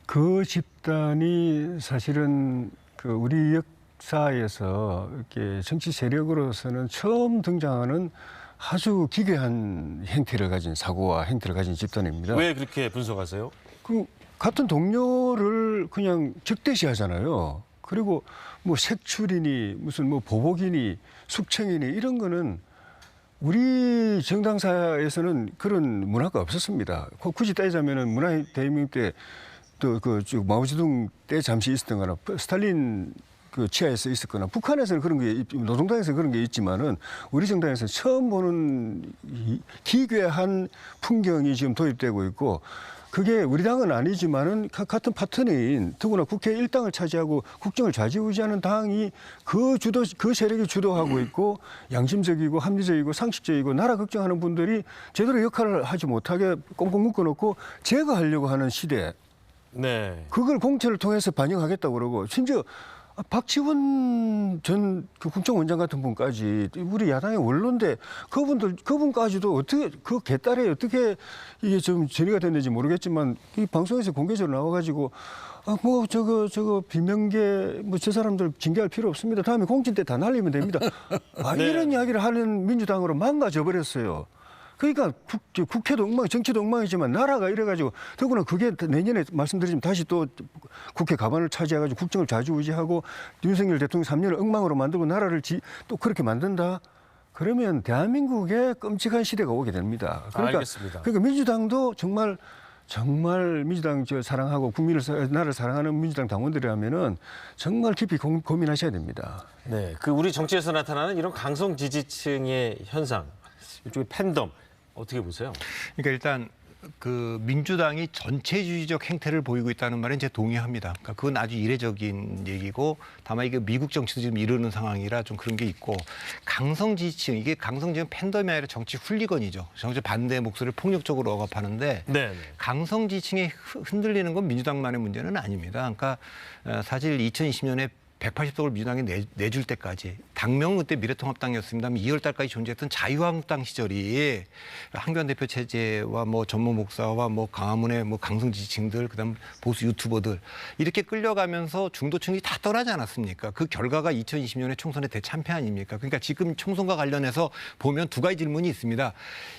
그 집단이 사실은 그 우리 역사에서 이렇게 정치 세력으로서는 처음 등장하는 아주 기괴한 행태를 가진 사고와 행태를 가진 집단입니다. 왜 그렇게 분석하세요? 그 같은 동료를 그냥 적대시하잖아요. 그리고 뭐 색출이니 무슨 뭐 보복이니 숙청이니 이런 거는 우리 정당사에서는 그런 문화가 없었습니다. 굳이 따지자면은 문화 대혁명 때 또 그 마오쩌둥 때 잠시 있었던 거나 스탈린 그 치하에서 있었거나 북한에서는 그런 게 노동당에서 그런 게 있지만은 우리 정당에서 처음 보는 기괴한 풍경이 지금 도입되고 있고, 그게 우리 당은 아니지만은 같은 파트너인 더구나 국회 일당을 차지하고 국정을 좌지우지하는 당이 그 세력이 주도하고 있고 양심적이고 합리적이고 상식적이고 나라 걱정하는 분들이 제대로 역할을 하지 못하게 꽁꽁 묶어놓고 제거하려고 하는 시대. 네. 그걸 공천을 통해서 반영하겠다고 그러고, 심지어 박지원 전 그 국정원장 같은 분까지 우리 야당의 원로인데 그분까지도 어떻게 그 개딸에 어떻게 이게 좀 전이가 됐는지 모르겠지만 이 방송에서 공개적으로 나와가지고 뭐 저거 비명계 뭐 저 사람들 징계할 필요 없습니다. 다음에 공천 때 다 날리면 됩니다. 네. 이런 이야기를 하는 민주당으로 망가져 버렸어요. 그러니까 국회도 엉망, 정치도 엉망이지만 나라가 이래가지고 더구나 그게 내년에 말씀드리지만 다시 또 국회 가반을 차지해가지고 국정을 좌지우지하고 윤석열 대통령 3년을 엉망으로 만들고 나라를 또 그렇게 만든다. 그러면 대한민국의 끔찍한 시대가 오게 됩니다. 알겠습니다. 그러니까 민주당도 정말 민주당 사랑하고 나라를 사랑하는 민주당 당원들이라면은 정말 깊이 고민하셔야 됩니다. 네. 그 우리 정치에서 나타나는 이런 강성 지지층의 현상, 일종의 팬덤 어떻게 보세요? 그러니까 일단 그 민주당이 전체주의적 행태를 보이고 있다는 말에 이제 동의합니다. 그러니까 그건 아주 이례적인 얘기고, 다만 이게 미국 정치도 지금 이러는 상황이라 좀 그런 게 있고, 강성 지지층, 이게 강성 지지층 팬덤이 아니라 정치 훌리건이죠. 정치 반대의 목소리를 폭력적으로 억압하는데, 네. 강성 지지층이 흔들리는 건 민주당만의 문제는 아닙니다. 그러니까 사실 2020년에 180석을 민주당이 내줄 때까지, 당명은 그때 미래통합당이었습니다. 2월 달까지 존재했던 자유한국당 시절이 한교안 대표 체제와 뭐 전모 목사와 뭐 강화문의 뭐 강성 지지층들, 그다음 보수 유튜버들 이렇게 끌려가면서 중도층이 다 떠나지 않았습니까? 그 결과가 2020년의 총선의 대참패 아닙니까? 그러니까 지금 총선과 관련해서 보면 두 가지 질문이 있습니다.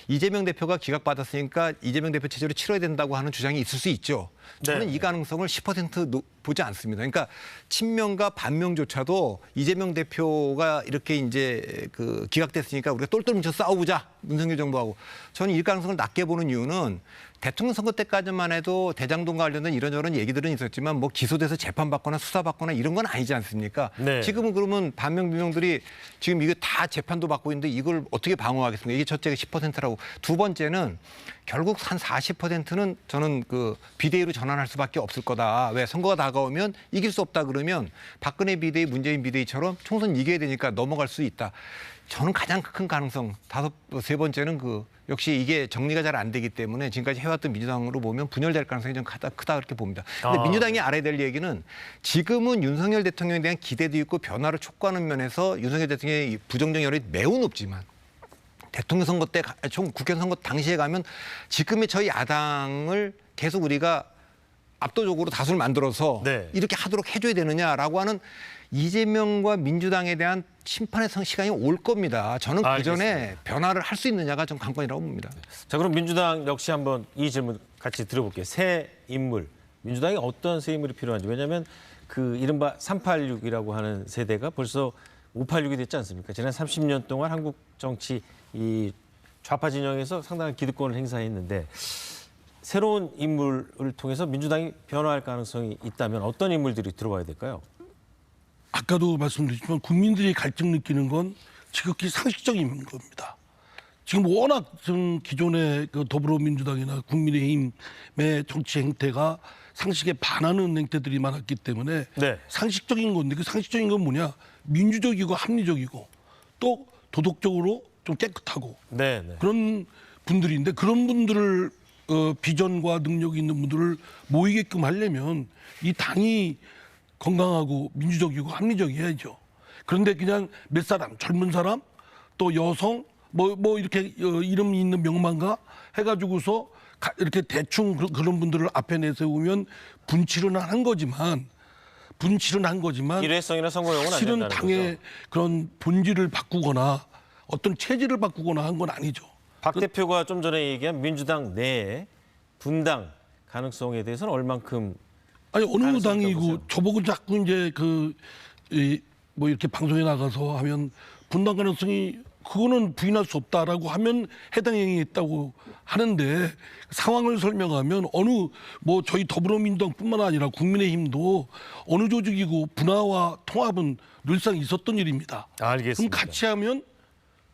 이재명 대표가 기각받았으니까 이재명 대표 체제로 치러야 된다고 하는 주장이 있을 수 있죠. 저는 네. 이 가능성을 10% 보지 않습니다. 그러니까 친명과 반명조차도 이재명 대표가 이렇게 이제 그 기각됐으니까 우리가 똘똘 뭉쳐 싸우자, 윤석열 정부하고. 저는 이 가능성을 낮게 보는 이유는 대통령 선거 때까지만 해도 대장동과 관련된 이런저런 얘기들은 있었지만 뭐 기소돼서 재판받거나 수사받거나 이런 건 아니지 않습니까? 네. 지금은 그러면 반명비명들이 지금 이거 다 재판도 받고 있는데 이걸 어떻게 방어하겠습니까? 이게 첫째가 10%라고. 두 번째는 결국 한 40%는 저는 그 비대위로 전환할 수밖에 없을 거다. 왜? 선거가 다가오면 이길 수 없다 그러면 박근혜 비대위, 문재인 비대위처럼 총선 이겨야 되니까 넘어갈 수 있다. 저는 가장 큰 가능성, 세 번째는 역시 이게 정리가 잘 안 되기 때문에 지금까지 해왔던 민주당으로 보면 분열될 가능성이 좀 크다 그렇게 봅니다. 근데 민주당이 알아야 될 얘기는 지금은 윤석열 대통령에 대한 기대도 있고 변화를 촉구하는 면에서 윤석열 대통령의 부정적 여론이 매우 높지만, 대통령 선거 때, 국회 선거 당시에 가면 지금의 저희 야당을 계속 우리가 압도적으로 다수를 만들어서 네. 이렇게 하도록 해줘야 되느냐라고 하는 이재명과 민주당에 대한 심판의 시간이 올 겁니다. 저는 그 전에 알겠습니다. 변화를 할 수 있느냐가 좀 관건이라고 봅니다. 자, 그럼 민주당 역시 한번 이 질문 같이 들어볼게요. 새 인물. 민주당이 어떤 새 인물이 필요한지. 왜냐하면 그 이른바 386이라고 하는 세대가 벌써 586이 됐지 않습니까? 지난 30년 동안 한국 정치 이 좌파 진영에서 상당한 기득권을 행사했는데 새로운 인물을 통해서 민주당이 변화할 가능성이 있다면 어떤 인물들이 들어와야 될까요? 아까도 말씀드렸지만 국민들이 갈증 느끼는 건 지극히 상식적인 겁니다. 지금 워낙 좀 기존의 그 더불어민주당이나 국민의힘의 정치 행태가 상식에 반하는 행태들이 많았기 때문에 네. 상식적인 건데 그 상식적인 건 뭐냐? 민주적이고 합리적이고 또 도덕적으로 좀 깨끗하고 네, 네. 그런 분들인데 그런 분들을 비전과 능력이 있는 분들을 모이게끔 하려면 이 당이 건강하고 민주적이고 합리적이어야죠. 그런데 그냥 몇 사람, 젊은 사람, 또 여성, 뭐 이렇게 이름 있는 명망가 해가지고서 이렇게 대충 그런 분들을 앞에 내세우면 분칠은 한 거지만 일회성이나 선거용은 안 실은 된다는 당의 거죠. 그런 본질을 바꾸거나 어떤 체질을 바꾸거나 한 건 아니죠. 박 대표가 좀 전에 얘기한 민주당 내에 분당 가능성에 대해서는 얼만큼 아니 어느 가능성이 당이고 있다고 저보고 자꾸 이제 뭐 이렇게 방송에 나가서 하면 분당 가능성이 그거는 부인할 수 없다라고 하면 해당 행위했다고 하는데 상황을 설명하면 어느 뭐 저희 더불어민주당뿐만 아니라 국민의힘도 어느 조직이고 분화와 통합은 늘상 있었던 일입니다. 알겠습니다. 그럼 같이 하면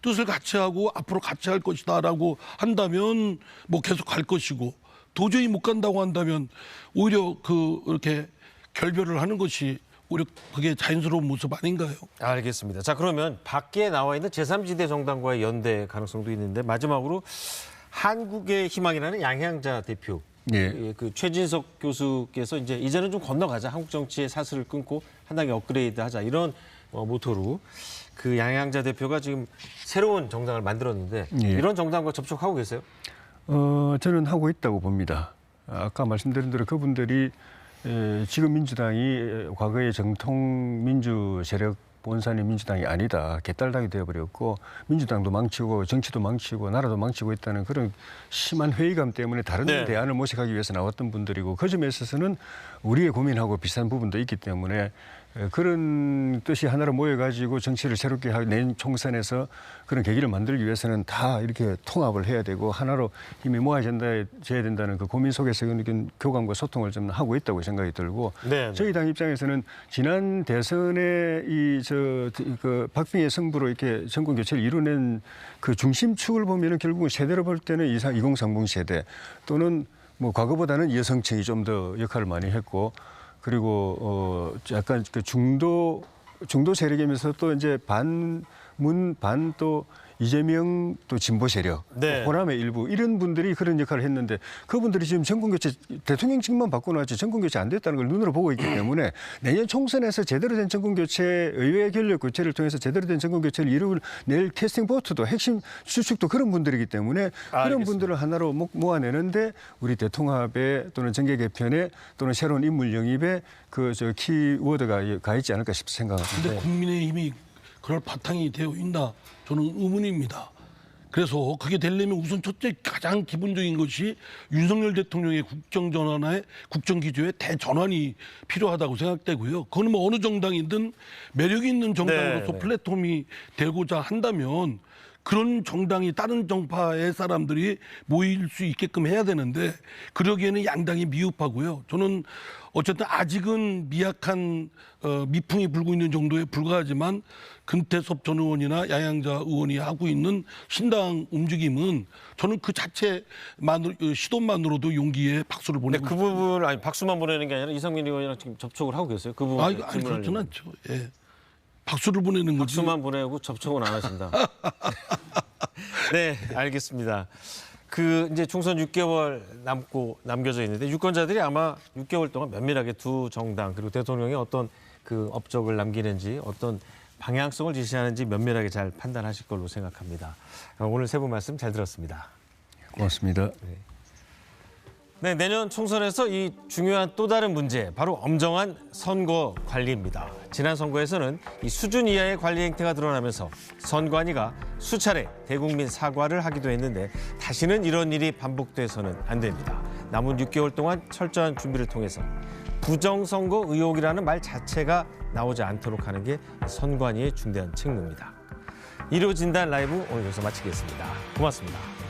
뜻을 같이 하고 앞으로 같이 할 것이다라고 한다면 뭐 계속 갈 것이고 도저히 못 간다고 한다면 오히려 이렇게 결별을 하는 것이 오히려 그게 자연스러운 모습 아닌가요? 알겠습니다. 자, 그러면 밖에 나와 있는 제3지대 정당과의 연대 가능성도 있는데 마지막으로 한국의 희망이라는 양향자 대표, 예. 그 최진석 교수께서 이제는 좀 건너가자, 한국 정치의 사슬을 끊고 한 단계 업그레이드하자 이런 모토로 그 양향자 대표가 지금 새로운 정당을 만들었는데 예. 이런 정당과 접촉하고 계세요? 저는 하고 있다고 봅니다. 아까 말씀드린 대로 그분들이 지금 민주당이 과거의 정통 민주 세력 본산의 민주당이 아니다. 개딸당이 되어버렸고 민주당도 망치고 정치도 망치고 나라도 망치고 있다는 그런 심한 회의감 때문에 다른 네. 대안을 모색하기 위해서 나왔던 분들이고 그 점에 있어서는 우리의 고민하고 비슷한 부분도 있기 때문에 그런 뜻이 하나로 모여가지고 정치를 새롭게 내년 총선에서 그런 계기를 만들기 위해서는 다 이렇게 통합을 해야 되고 하나로 힘이 모아져야 된다는 그 고민 속에서 교감과 소통을 좀 하고 있다고 생각이 들고 네, 네. 저희 당 입장에서는 지난 대선에 그 박빙의 승부로 이렇게 정권 교체를 이뤄낸 그 중심축을 보면은 결국은 세대로 볼 때는 2030 세대 또는 뭐 과거보다는 여성층이 좀 더 역할을 많이 했고 그리고 약간 그 중도 세력이면서 또 이제 반문 반 또 이재명 또 진보 세력, 네. 호남의 일부 이런 분들이 그런 역할을 했는데 그분들이 지금 정권교체 대통령직만 바꿔놨지 정권교체 안 됐다는 걸 눈으로 보고 있기 때문에 내년 총선에서 제대로 된 정권교체 의회 권력 교체를 통해서 제대로 된 정권교체를 이루어낼 캐스팅 보트도 핵심 수축도 그런 분들이기 때문에 그런 알겠습니다. 분들을 하나로 모아내는데 우리 대통합에 또는 정계 개편에 또는 새로운 인물 영입에 그 키워드가 가 있지 않을까 생각합니다. 근데 국민의힘이 그럴 바탕이 되어 있나 저는 의문입니다. 그래서 그게 되려면 우선 첫째 가장 기본적인 것이 윤석열 대통령의 국정전환의 국정기조의 대전환이 필요하다고 생각되고요. 그건 뭐 어느 정당이든 매력 있는 정당으로서 네. 플랫폼이 되고자 한다면 그런 정당이 다른 정파의 사람들이 모일 수 있게끔 해야 되는데 그러기에는 양당이 미흡하고요. 저는 어쨌든 아직은 미약한 미풍이 불고 있는 정도에 불과하지만 금태섭 전 의원이나 양향자 의원이 하고 있는 신당 움직임은 저는 그 시도만으로도 용기에 박수를 근데 보내고 그 부분 아니 박수만 보내는 게 아니라 이상민 의원이랑 지금 접촉을 하고 계세요. 그 부분 아니 그렇진 않죠. 예. 박수를 보내는 거지. 박수만 보내고 접촉은 안 하신다. 네, 알겠습니다. 그 이제 총선 6개월 남겨져 있는데 유권자들이 아마 6개월 동안 면밀하게 두 정당 그리고 대통령이 어떤 그 업적을 남기는지 어떤 방향성을 지시하는지 면밀하게 잘 판단하실 걸로 생각합니다. 오늘 세 분 말씀 잘 들었습니다. 고맙습니다. 네, 내년 총선에서 이 중요한 또 다른 문제, 바로 엄정한 선거 관리입니다. 지난 선거에서는 이 수준 이하의 관리 행태가 드러나면서 선관위가 수차례 대국민 사과를 하기도 했는데 다시는 이런 일이 반복돼서는 안 됩니다. 남은 6개월 동안 철저한 준비를 통해서 부정선거 의혹이라는 말 자체가 나오지 않도록 하는 게 선관위의 중대한 책무입니다. 1호 진단 라이브 오늘 여기서 마치겠습니다. 고맙습니다.